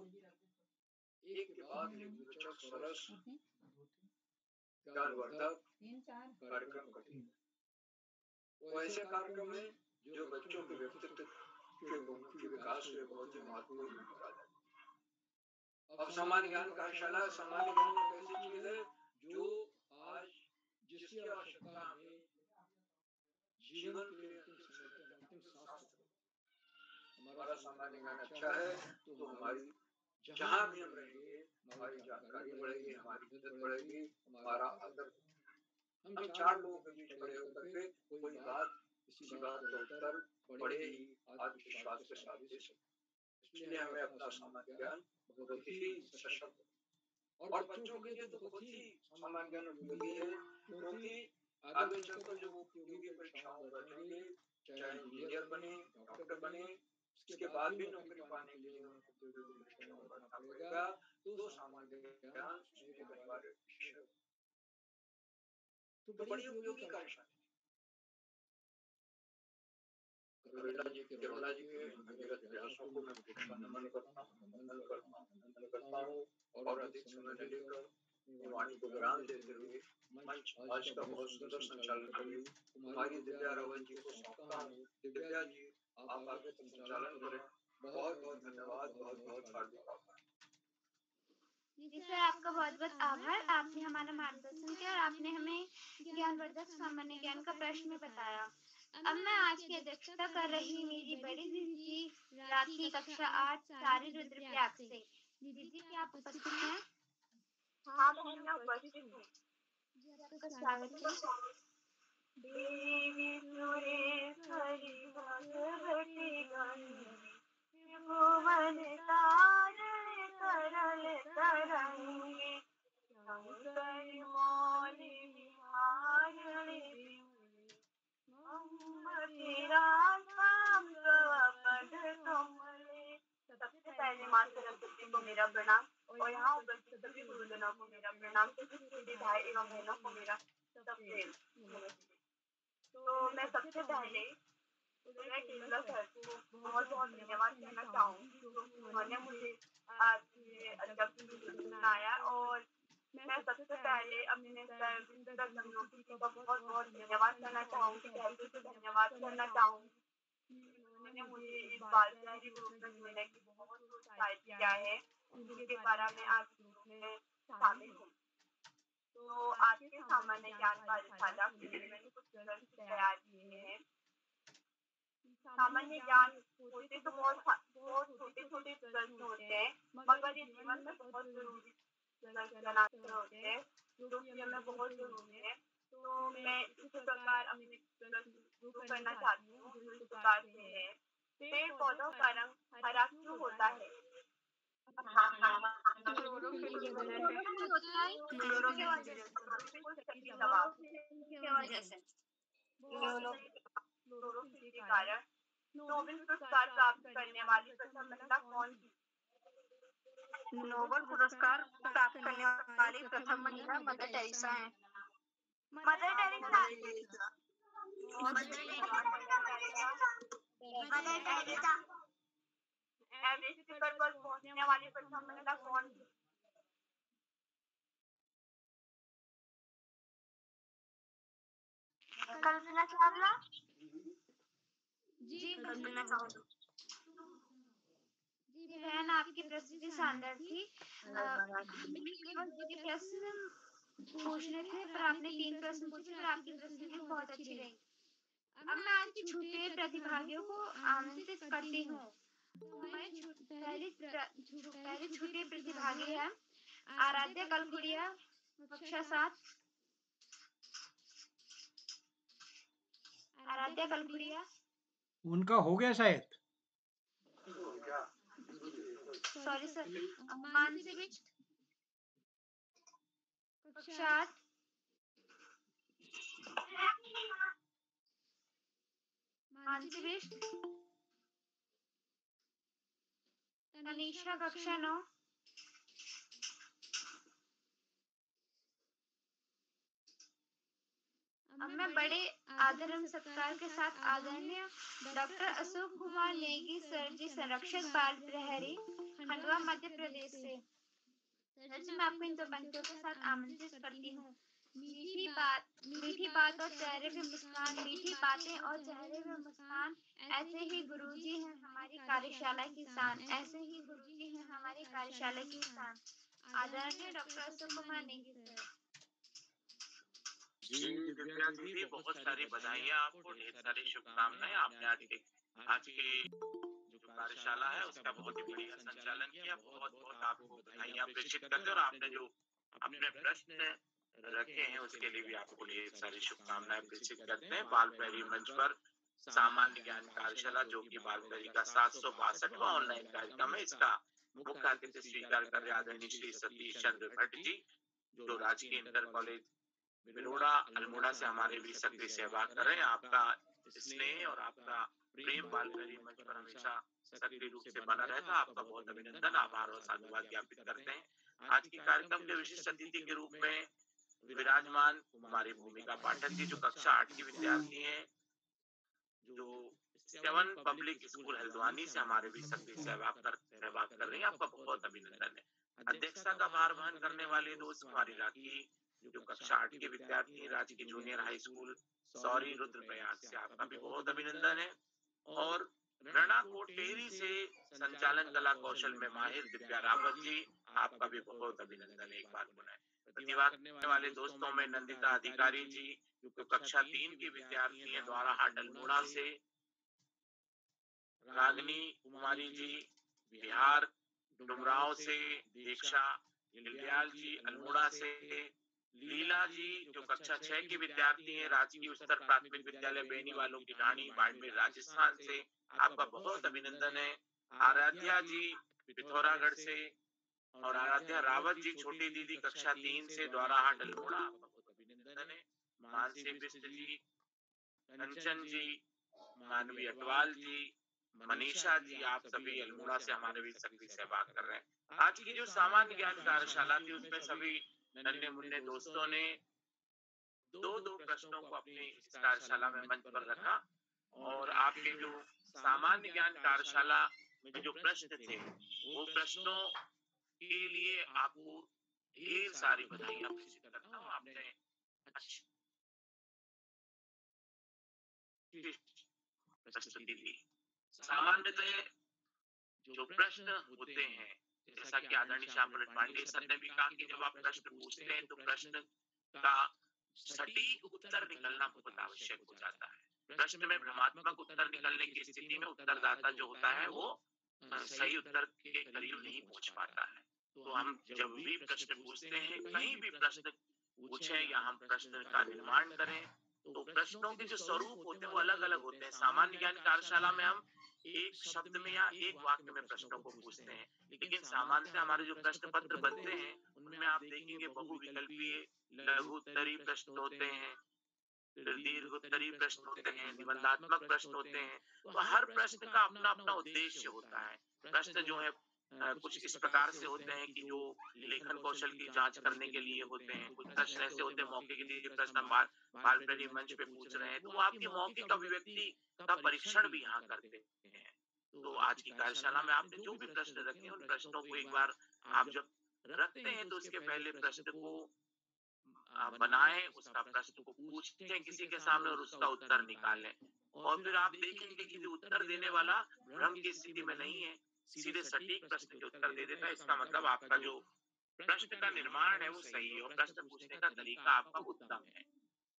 एक के बाद एक रोचक सरस ज्ञानवर्धक कार्यक्रम करते हैं। वो ऐसे कार्यक्रम है जो बच्चों के व्यक्तित्व के विकास में बहुत ही महत्वपूर्ण भूमिका अदा करती है। अब सामान्य ज्ञान कार्यशाला सामान्य ज्ञान एक ऐसी चीज है जो आज जिसकी आवश्यकता हमें जीवन के अंतिम सांस हमारा सामान्य ज्ञान अच्छा है तो हमारी जहाँ भी हम रहेंगे हमारी जानकारी बढ़ेगी, हमारी इज्जत बढ़ेगी, हमारा आदर। हम चार लोगों के बीच खड़े होकर के कोई बात किसी बात का उत्तर बड़े ही आत्मविश्वास के साथ दे सकते। इसलिए हमें अपना सामान्य ज्ञान बहुत ही सशक्त और बच्चों के लिए तो बहुत ही सामान्य ज्ञान उपयोगी है क्योंकि आगे चलकर जो वो उपयोगी परीक्षाओं में बैठेंगे, चाहे इंजीनियर बने, डॉक्टर बने, उसके बाद भी नौकरी पाने के लिए उनको उपयोगी परीक्षाओं में बैठना पड़ेगा। तो सामान्य ज्ञान उसमें एक अनिवार्य विषय है। तो बड़ी उपयोगी कार्यशाला केरला जी के अनगिनत प्रयासों को मैं नमन करता हूँ और अधिक समय न लेकर वाणी को विराम देते हुए मंच आज का बहुत सुंदर संचालन करें कुमारी दिव्या रावत जी को सौंपता हूँ। दिव्या जी आप आगे संचालन करें। बहुत बहुत धन्यवाद, बहुत बहुत हार्दिक आभार। जी सर, आपका बहुत बहुत आभार। आपने हमारा मार्गदर्शन किया और आपने हमें ज्ञानवर्धक सामान्य ज्ञान का प्रश्न बताया। अब मैं आज की अध्यक्षता कर रही मेरी बड़ी दीदी राखी कक्षा 8 सारी रुद्रप्रयाग से। दीदी क्या आप उपस्थित हैं? हाँ बहन, मैं उपस्थित हूँ। आपका स्वागत है। देवी सुरेश्वरी भगवती गंगे भुवन तारण सरल तरंगे शंकर मौलि विहारिणी सबसे पहले माँ सरस्वती को मेरा प्रणाम और यहाँ उपस्थित सभी गुरुजनों को मेरा प्रणाम, सभी भाई एवं बहनों को मेरा सबसे नमस्ते। तो मैं सबसे पहले उदय केवला सर को बहुत बहुत धन्यवाद कहना चाहूँगी क्योंकि उन्होंने मुझे आज ये अध्यक्ष बनाया और मैं सबसे पहले अपने सर विंदर जमलोकी जी का बहुत बहुत धन्यवाद करना चाहूँगी, दिल से धन्यवाद करना चाहूँगी। उन्होंने मुझे इस बाल प्यारी ग्रुप में जुड़ने की बहुत प्रोत्साहित किया है, जिनके द्वारा मैं आज ग्रुप में शामिल हूँ। तो आज के सामान्य ज्ञान कार्यशाला के लिए मैंने कुछ प्रश्न तैयार किए हैं। सामान्य ज्ञान होते तो बहुत छोटे छोटे प्रश्न होते हैं मगर ये जीवन में बहुत जरूरी प्रश्न होते हैं जो कि हमें बहुत जरूरी है। तो मैं इस प्रकार अपने प्रश्न शुरू करना चाहती हूँ जो इस प्रकार से है। पेड़ पौधों का रंग हरा क्यों होता है? क्लोरोफिल की वजह से। क्लोरोफिल की वजह से। क्लोरोफिल के कारण नोबेल पुरस्कार प्राप्त करने वाली प्रथम महिला कौन थी? नोबेल पुरस्कार प्राप्त करने वाली प्रथम महिला मदर टेरेसा हैं। Mother Teresa. एवरेस्ट शिखर पर पहुंचने वाली प्रथम महिला कौन थी? कल्पना चावला। जी कल्पना चावला। जी बहन, आपकी प्रस्तुति शानदार थी। केवल 2 प्रश्न पूछने थे, पर आपने 3 प्रश्न पूछे, पर आपकी प्रस्तुति बहुत अच्छी रही। अब मैं आज के छोटे प्रतिभागियों को आमंत्रित करती हूँ। हमारे पहले छोटे प्रतिभागी है आराध्या कलखुड़िया, कक्षा 7। आराध्या कलखुड़िया। उनका हो गया शायद। Sorry sir. मानसी बिष्ट, कक्षा 8। मानसी बिष्ट। तनीषा, कक्षा 9। अब मैं बड़े आदर एवं सत्कार के साथ आदरणीय डॉक्टर अशोक कुमार नेगी सर जी, संरक्षक बाल प्रहरी, खंडवा मध्य प्रदेश से। सर जी, मैं आपको इन 2 पंक्तियों के साथ आमंत्रित करती हूँ। मीठी बात और चेहरे पे मुस्कान, मीठी बातें और चेहरे पे मुस्कान, ऐसे ही गुरुजी हैं हमारी कार्यशाला की शान, ऐसे ही गुरुजी हैं हमारी कार्यशाला की शान। आदरणीय डॉक्टर अशोक कुमार नेगी सर। जी दिव्या दीदी, बहुत सारी बधाइयाँ आपको, ढेर सारी शुभकामनाएं। आपने आज की जो कार्यशाला है उसका बहुत ही बढ़िया संचालन किया। बहुत बहुत आपको बधाइयाँ प्रेषित करते हैं, और आपने जो अपने प्रश्न रखे हैं उसके लिए भी आपको ढेर सारी शुभकामनाएं प्रेषित करते हैं। बाल प्रहरी मंच पर सामान्य ज्ञान कार्यशाला, जो कि बाल प्रहरी का 762वां ऑनलाइन कार्यक्रम है, इसका मुख्य अतिथि स्वीकार कर रहे आदरणीय श्री सतीश चंद्र भट्ट जी, जो राजकीय इंटर कॉलेज बिरोड़ा अल्मोड़ा से हमारे भी सक्रिय सहभाग कर रहे हैं। आपका स्नेह और आपका प्रेम बाल प्रहरी मंच पर हमेशा सक्रिय रूप से बना रहता है। आपका बहुत अभिनंदन, आभार और साधुवाद ज्ञापित करते हैं। आज के कार्यक्रम के विशिष्ट अतिथि के रूप में विराजमान कुमारी भूमिका पाठक जी, जो कक्षा 8 की विद्यार्थी हैं, जो 7 पब्लिक स्कूल हल्द्वानी से हमारे भी सक्रिय सहभाग कर रही हैं। आपका बहुत अभिनंदन है। अध्यक्षता का भार वहन करने वाले दोस्त कुमारी राखी, जो कक्षा 8 के विद्यार्थी राजकीय जूनियर हाई स्कूल सौरी रुद्रप्रयाग से, आपका भी बहुत अभिनंदन है। और रणा कोटेरी से संचालन कला कौशल में माहिर दिव्या रावत जी, आपका भी बहुत अभिनंदन है। एक बार पुनः प्रतिभा करने वाले दोस्तों में नंदिता अधिकारी जी, जो कक्षा 3 की विद्यार्थी हैं द्वारा हाट अल्मोड़ा से, रागनी कुमारी जी बिहार डुमराव से, दीक्षा लिलदयाल जी अल्मोड़ा से, लीला जी जो कक्षा 6 की विद्यार्थी हैं राजकीय उच्चतर प्राथमिक विद्यालय बेनी वालों की ढाणी बाड़मेर राजस्थान से, आपका बहुत अभिनंदन है। आराध्या जी पिथौरागढ़ से, और आराध्या रावत जी छोटी दीदी कक्षा 3 से द्वारा हाट अल्मोड़ा, आपका बहुत अभिनंदन है। मानसी बिष्ट जी, कंचन जी, मानवी अटवाल जी, मनीषा जी, आप सभी अल्मोड़ा से हमारे भी सक्रिय सहभाग कर रहे हैं। आज की जो सामान्य ज्ञान कार्यशाला थी उसमें सभी नन्हे मुन्ने दोस्तों ने 2-2 प्रश्नों को अपनी इस कार्यशाला में मंच पर रखा, और आपके जो सामान्य ज्ञान कार्यशाला में जो प्रश्न थे वो प्रश्नों के लिए आपको ढेर सारी बधाइयां प्रेषित करता हूँ। आपने अच्छी प्रस्तुति दी। सामान्यतः जो प्रश्न होते हैं, जैसा कि आदरणीय श्यामल पांडे सर ने भी कहा कि जब आप प्रश्न पूछते हैं तो प्रश्न का सटीक उत्तर निकलना बहुत आवश्यक हो जाता है। प्रश्न में भ्रमात्मक उत्तर निकलने की स्थिति में उत्तरदाता जो होता है वो सही उत्तर के करीब नहीं पहुंच पाता है। तो हम जब भी प्रश्न पूछते हैं, कहीं भी प्रश्न पूछें या हम प्रश्न का निर्माण करें, तो प्रश्नों के जो स्वरूप होते हैं वो अलग अलग होते हैं। सामान्य ज्ञान कार्यशाला में हम एक शब्द में या एक वाक्य में प्रश्नों को पूछते हैं, लेकिन सामान्यतः हमारे जो प्रश्न पत्र बनते हैं उनमें आप देखेंगे बहुविकल्पीय, लघु उत्तरीय प्रश्न होते हैं, फिर दीर्घ उत्तरीय प्रश्न होते हैं, निबंधात्मक प्रश्न होते हैं। तो हर प्रश्न का अपना अपना उद्देश्य होता है। प्रश्न जो है कुछ इस प्रकार से होते हैं कि जो लेखन कौशल की जांच करने के लिए होते हैं, कुछ प्रश्न ऐसे होते हैं मौके के लिए प्रश्न हम बाल प्रेरी मंच पे पूछ रहे हैं, तो वो आपकी मौखिक अभिव्यक्ति का परीक्षण भी यहाँ करते हैं। तो आज की कार्यशाला में आपने जो भी प्रश्न रखे हैं उन प्रश्नों को एक बार आप जब रखते हैं तो उसके पहले प्रश्न को बनाएं, उसका प्रश्न को पूछें किसी के सामने और उसका उत्तर निकालें। और फिर आप देखेंगे कि जो उत्तर देने वाला भ्रम की स्थिति में नहीं है, सीधे सटीक प्रश्न के उत्तर दे देता है, इसका मतलब आपका जो प्रश्न का निर्माण है वो सही है और प्रश्न पूछने का तरीका आपका उत्तम है।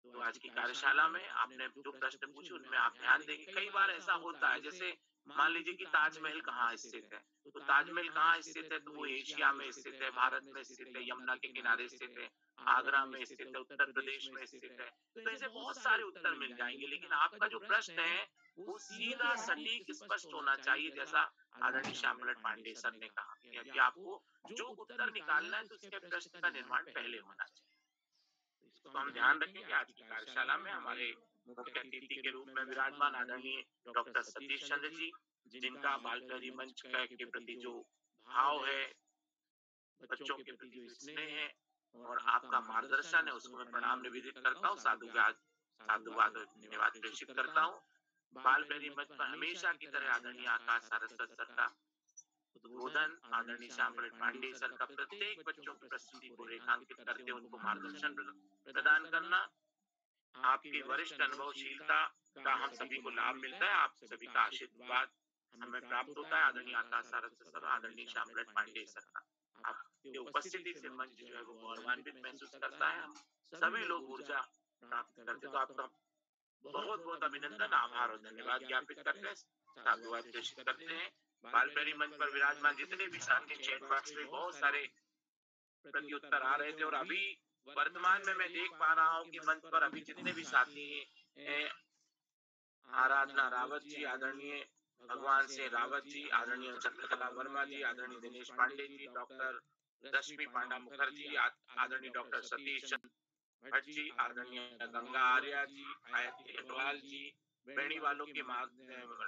तो आज की कार्यशाला में आपने जो प्रश्न पूछे उनमें आप ध्यान देंगे। कई बार ऐसा होता है, जैसे मान लीजिए कि ताजमहल कहाँ स्थित है, तो ताजमहल कहाँ स्थित है, तो वो एशिया में स्थित है, भारत में स्थित है, यमुना के किनारे स्थित है, आगरा में स्थित है, उत्तर प्रदेश में स्थित है। तो ऐसे बहुत सारे उत्तर मिल जाएंगे, लेकिन आपका जो प्रश्न है वो सीधा सटीक स्पष्ट होना चाहिए, जैसा आदरणीय श्याम प्रसाद पांडे सर ने कहा कि आपको जो उत्तर निकालना है तो उसके प्रश्न का निर्माण पहले होना चाहिए। इसको हम ध्यान रखेंगे। आज की कार्यशाला में हमारे मुख्य अतिथि के रूप में विराजमान आदरणीय डॉक्टर सतीश चंद्र जी, जिनका बाल प्रेरी मंच के प्रति जो भाव है, बच्चों के प्रति जो स्नेह है और आपका मार्गदर्शन है, उसको मैं प्रणाम निवेदित करता हूँ, साधुवाद और धन्यवाद प्रेषित करता हूँ। बाल प्रेरी मंच पर हमेशा की तरह आदरणीय आकाश सारस्वत सर का उद्बोधन, आदरणीय श्याम प्रसाद पांडे सर का प्रत्येक बच्चों की प्रस्तुति को रेखांकित करते उनको मार्गदर्शन प्रदान करना, आपकी वरिष्ठ अनुभवशीलता का हम सभी को लाभ मिलता है, आप सभी का आशीर्वाद हमें प्राप्त होता है। आदरणीय आकाश सारस्वत सर, आदरणीय श्याम प्रसाद पांडे सर का आपकी उपस्थिति से मंच जो है वो गौरवान्वित महसूस करता है, हम सभी लोग ऊर्जा प्राप्त करते। तो आपका बहुत बहुत अभिनंदन, आभार और धन्यवाद ज्ञापित करते हैं, साधुवाद प्रेषित करते हैं। बाल प्रेरी मंच पर विराजमान जितने भी साथी, चैट बॉक्स में बहुत सारे प्रत्युत्तर आ रहे थे और अभी वर्तमान में मैं देख पा रहा हूँ कि मंच पर अभी जितने भी साथी हैं, आराधना रावत जी, आदरणीय भगवान सिंह रावत जी, आदरणीय चंद्रकला वर्मा जी, आदरणीय दिनेश पांडे जी, डॉक्टर रश्मि पांडा मुखर्जी, आदरणीय डॉक्टर सतीश चंद्र भट्ट जी, आदरणीय गंगा आर्या जी, आयती अग्रवाल जी, बेणी वालों की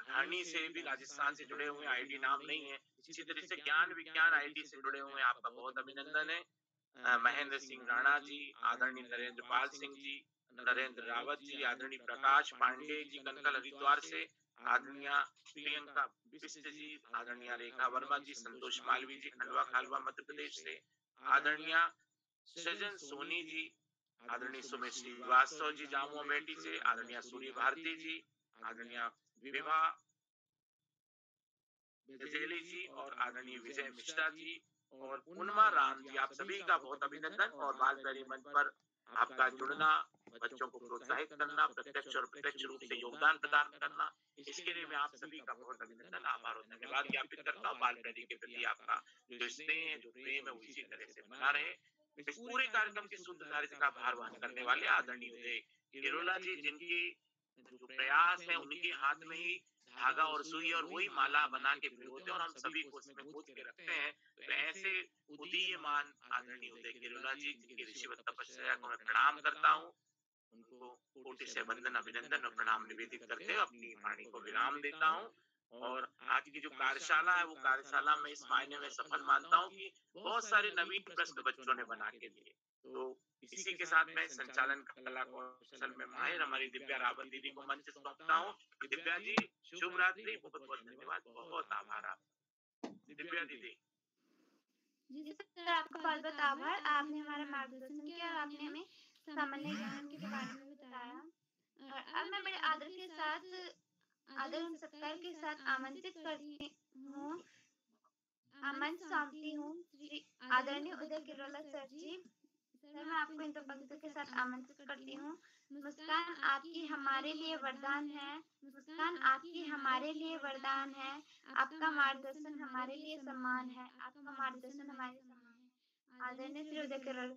हरणी से भी राजस्थान से जुड़े हुए, आईडी नाम नहीं है, इसी तरह से ज्ञान विज्ञान आईडी से जुड़े हुए, आपका बहुत अभिनंदन है। महेंद्र सिंह राणा जी, आदरणीय नरेंद्र पाल सिंह जी, नरेंद्र रावत जी, आदरणीय प्रकाश पांडे जी कनकल हरिद्वार से, आदरणीय प्रियंका बिस्ट जी, आदरणीय रेखा वर्मा जी, संतोष मालवी जी खंडवा खालवा मध्य प्रदेश से, आदरणीय सृजन सोनी जी, आदरणीय सुमित श्रीवास्तव जी जामुआ अमेठी से, आदरणीय सूर्य भारती जी, आदरणीय विभा गजेली जी और आदरणीय विजय मिश्रा जी और उन्मा राम जी, आप सभी का बहुत अभिनंदन। और बाल प्रेरी मंच पर आपका जुड़ना, बच्चों को प्रोत्साहित करना, प्रत्यक्ष और प्रत्यक्ष रूप से योगदान प्रदान करना, इसके लिए मैं आप सभी का बहुत अभिनंदन, आभार और धन्यवाद ज्ञापित करता हूँ। बाल प्रेरी के प्रति आपका जो स्नेह है, जो प्रेम है, वो इसी तरह से बना रहे। इस पूरे कार्यक्रम की सूत्रधारिता का भार वहन करने वाले आदरणीय उदय किरोला जी, जिनकी जो प्रयास है उनके हाथ में ही धागा और सुई और वही माला बना के पिरोते और हम सभी को उसमें गूंथ के रखते हैं। तो ऐसे उदीयमान आदरणीय उदय किरोला जी, जिनकी ऋषिवत तपस्या को मैं प्रणाम करता हूँ, उनको कोटि से वंदन, अभिनंदन और प्रणाम निवेदित करते हुए अपनी वाणी को विराम देता हूँ। और आज की जो कार्यशाला है वो कार्यशाला में इस मायने में सफल मानता हूँ कि बहुत सारे नवीन प्रश्न बच्चों ने बना के दिए। तो इसी के साथ मैं संचालन कला कौशल में माहिर हमारी दिव्या रावत दीदी को मंच सौंपता हूँ। दिव्या जी, शुभ रात्रि, बहुत बहुत धन्यवाद, बहुत आभार आप दिव्या दीदी। जी सर, आपका बहुत बहुत आभार, आपने हमारा मार्गदर्शन किया और आपने हमें सामान्य ज्ञान के बारे में बताया। और अब मैं बड़े आदर के साथ, आदर एवं सत्कार के साथ आमंत्रित करती हूँ, मंच सौंपती हूँ श्री आदरणीय उदय किरोला सर जी। सर, मैं आपको इन दो पंक्तियों के साथ आमंत्रित करती हूँ। मुस्कान आपकी हमारे लिए वरदान है, मुस्कान आपकी हमारे लिए वरदान है, आपका मार्गदर्शन हमारे लिए सम्मान है, आपका मार्गदर्शन हमारे सम्मान है। आदरणीय श्री उदय किरोला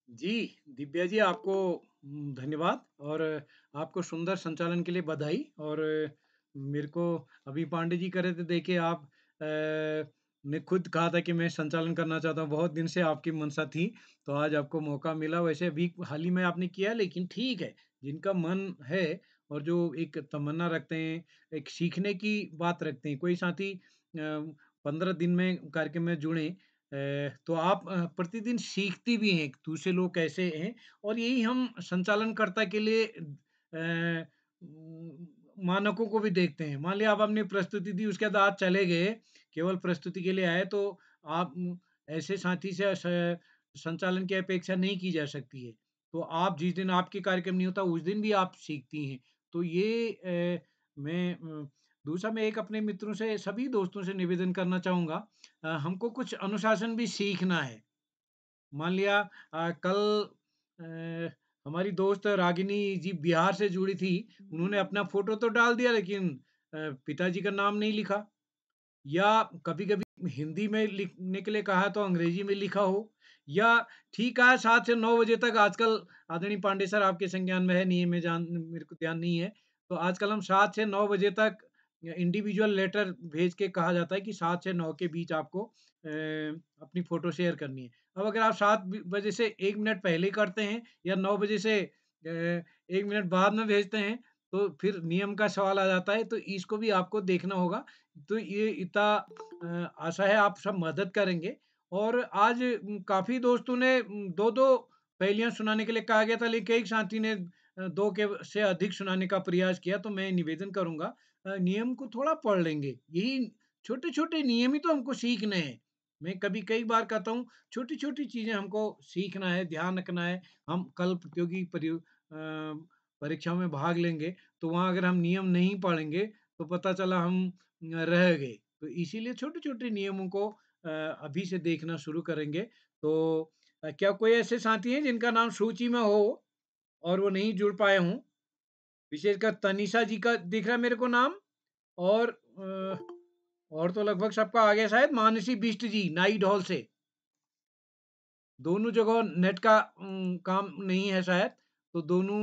जी, दिव्या जी आपको धन्यवाद और आपको सुंदर संचालन के लिए बधाई। और मेरे को अभी पांडे जी कर रहे थे, देखिए आप ने खुद कहा था कि मैं संचालन करना चाहता हूँ, बहुत दिन से आपकी मंशा थी, तो आज आपको मौका मिला। वैसे अभी हाल ही में आपने किया, लेकिन ठीक है, जिनका मन है और जो एक तमन्ना रखते हैं, एक सीखने की बात रखते हैं, कोई साथी 15 दिन में कार्यक्रम में जुड़े, तो आप प्रतिदिन सीखती भी हैं, दूसरे लोग कैसे हैं, और यही हम संचालनकर्ता के लिए मानकों को भी देखते हैं। मान लिया आप अपनी प्रस्तुति दी, उसके बाद आप चले गए, केवल प्रस्तुति के लिए आए, तो आप ऐसे साथी से संचालन की अपेक्षा नहीं की जा सकती है। तो आप जिस दिन आपके कार्यक्रम नहीं होता, उस दिन भी आप सीखती हैं। तो ये मैं दूसरा मैं एक अपने मित्रों से, सभी दोस्तों से निवेदन करना चाहूँगा, हमको कुछ अनुशासन भी सीखना है। मान लिया कल अ, हमारी दोस्त रागिनी जी बिहार से जुड़ी थी, उन्होंने अपना फ़ोटो तो डाल दिया, लेकिन पिताजी का नाम नहीं लिखा, या कभी-कभी हिंदी में लिखने के लिए कहा तो अंग्रेजी में लिखा हो, या ठीक है 7 से 9 बजे तक आजकल, आदरणीय पांडे सर आपके संज्ञान में है, नहीं मैं जान मेरे को ध्यान नहीं है। तो आजकल हम 7 से 9 बजे तक इंडिविजुअल लेटर भेज के कहा जाता है कि 7 से 9 के बीच आपको अपनी फ़ोटो शेयर करनी है। अब अगर आप 7 बजे से 1 मिनट पहले करते हैं, या 9 बजे से 1 मिनट बाद में भेजते हैं, तो फिर नियम का सवाल आ जाता है, तो इसको भी आपको देखना होगा। तो ये इतना आशा है आप सब मदद करेंगे। और आज काफ़ी दोस्तों ने 2-2 पहेलियाँ सुनाने के लिए कहा गया था, लेकिन एक साथी ने 2 के से अधिक सुनाने का प्रयास किया, तो मैं निवेदन करूँगा नियम को थोड़ा पढ़ लेंगे। यही छोटे-छोटे नियम ही तो हमको सीखने हैं। मैं कभी कई बार कहता हूँ, छोटी-छोटी चीज़ें हमको सीखना है, ध्यान रखना है। हम कल प्रतियोगी परीक्षाओं में भाग लेंगे, तो वहाँ अगर हम नियम नहीं पढ़ेंगे, तो पता चला हम रह गए। तो इसीलिए छोटे-छोटे नियमों को अभी से देखना शुरू करेंगे। तो क्या कोई ऐसे साथी हैं जिनका नाम सूची में हो और वो नहीं जुड़ पाए हों? विशेषकर तनीषा जी का दिख रहा है मेरे को नाम, और और तो लगभग सबका आ गया शायद, मानसी बिष्ट जी नाइट हॉल से। दोनों जगह नेट का काम नहीं है शायद, तो दोनों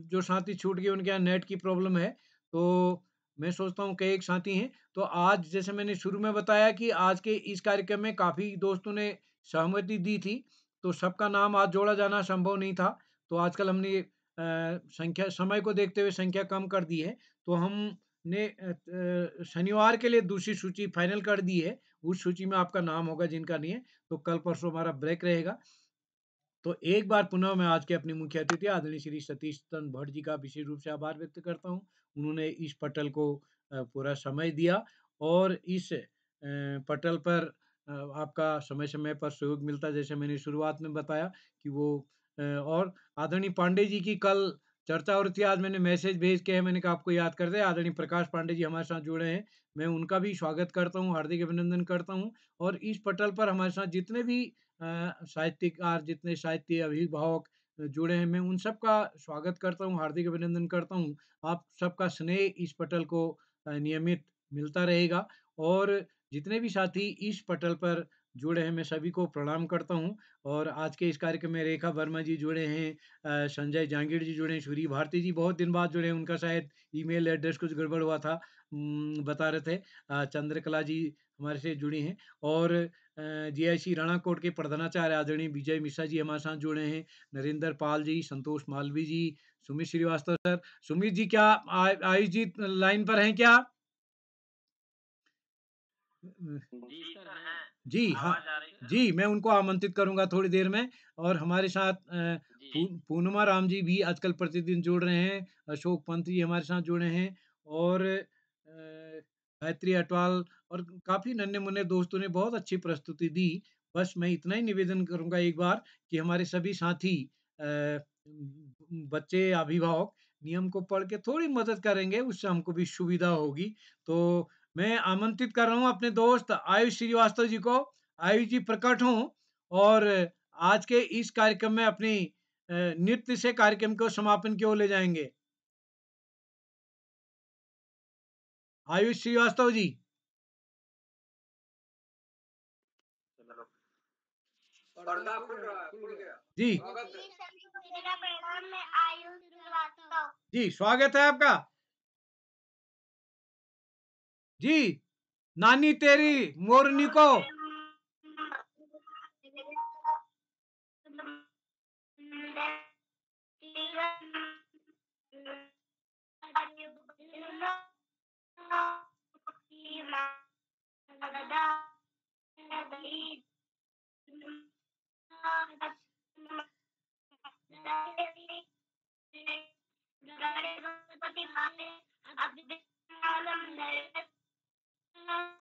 जो साथी छूट गए उनके यहाँ नेट की प्रॉब्लम है। तो मैं सोचता हूँ कि एक साथी हैं, तो आज जैसे मैंने शुरू में बताया कि आज के इस कार्यक्रम में काफ़ी दोस्तों ने सहमति दी थी, तो सबका नाम आज जोड़ा जाना संभव नहीं था। तो आजकल हमने संख्या, समय को देखते हुए संख्या कम कर दी है, तो हमने शनिवार के लिए दूसरी सूची फाइनल कर दी है। उस सूची में आपका नाम होगा जिनका नहीं है, तो कल परसों हमारा ब्रेक रहेगा। तो एक बार पुनः मैं आज के अपने मुख्य अतिथि आदरणीय श्री सतीश चंद्र भट्ट जी का विशेष रूप से आभार व्यक्त करता हूँ। उन्होंने इस पटल को पूरा समय दिया, और इस पटल पर आपका समय-समय पर सहयोग मिलता है, जैसे मैंने शुरुआत में बताया कि वो और आदरणीय पांडे जी की कल चर्चा हो रही थी, आज मैंने मैसेज भेज के है, मैंने कहा आपको याद कर दें, आदरणीय प्रकाश पांडे जी हमारे साथ जुड़े हैं। मैं उनका भी स्वागत करता हूँ, हार्दिक अभिनंदन करता हूँ, और इस पटल पर हमारे साथ जितने भी साहित्यकार, जितने साहित्य अभिभावक जुड़े हैं, मैं उन सबका स्वागत करता हूँ, हार्दिक अभिनंदन करता हूँ। आप सबका स्नेह इस पटल को नियमित मिलता रहेगा, और जितने भी साथी इस पटल पर जुड़े हैं, मैं सभी को प्रणाम करता हूँ। और आज के इस कार्यक्रम में रेखा वर्मा जी जुड़े हैं, संजय जांगीड़ जी जुड़े हैं, सूरी भारती जी बहुत दिन बाद जुड़े हैं, उनका शायद ईमेल एड्रेस कुछ गड़बड़ हुआ था, बता रहे थे। चंद्रकला जी हमारे से जुड़ी हैं, और जीआईसी राणाकोट के प्रधानाचार्य आदरणीय विजय मिश्रा जी हमारे साथ जुड़े हैं, नरेंद्र पाल जी, संतोष मालवी जी, सुमित श्रीवास्तव सर। सुमित जी क्या आयुष जी लाइन पर हैं क्या? जी सर हैं। जी, हाँ। आवाज आ रही है? जी, मैं उनको आमंत्रित करूँगा थोड़ी देर में, और हमारे साथ जी। पूर्णिमा राम जी भी आजकल प्रतिदिन जुड़ रहे हैं, अशोक पंत जी हमारे साथ जुड़े हैं, और गायत्री अटवाल, और काफ़ी नन्हे-मुन्ने दोस्तों ने बहुत अच्छी प्रस्तुति दी। बस मैं इतना ही निवेदन करूँगा एक बार कि हमारे सभी साथी बच्चे, अभिभावक नियम को पढ़ के थोड़ी मदद करेंगे, उससे हमको भी सुविधा होगी। तो मैं आमंत्रित कर रहा हूँ अपने दोस्त आयुष श्रीवास्तव जी को। आयुष जी प्रकट हों, और आज के इस कार्यक्रम में अपनी नृत्य से कार्यक्रम को समापन की ओर ले जाएँगे। आयुष श्रीवास्तव जी। चलो। पर्दा खुल रहा है, खुल गया। जी, स्वागत है। जी सभी को मेरा प्रणाम। मैं आयुष श्रीवास्तव। जी स्वागत है आपका। जी, नानी तेरी मोरनी को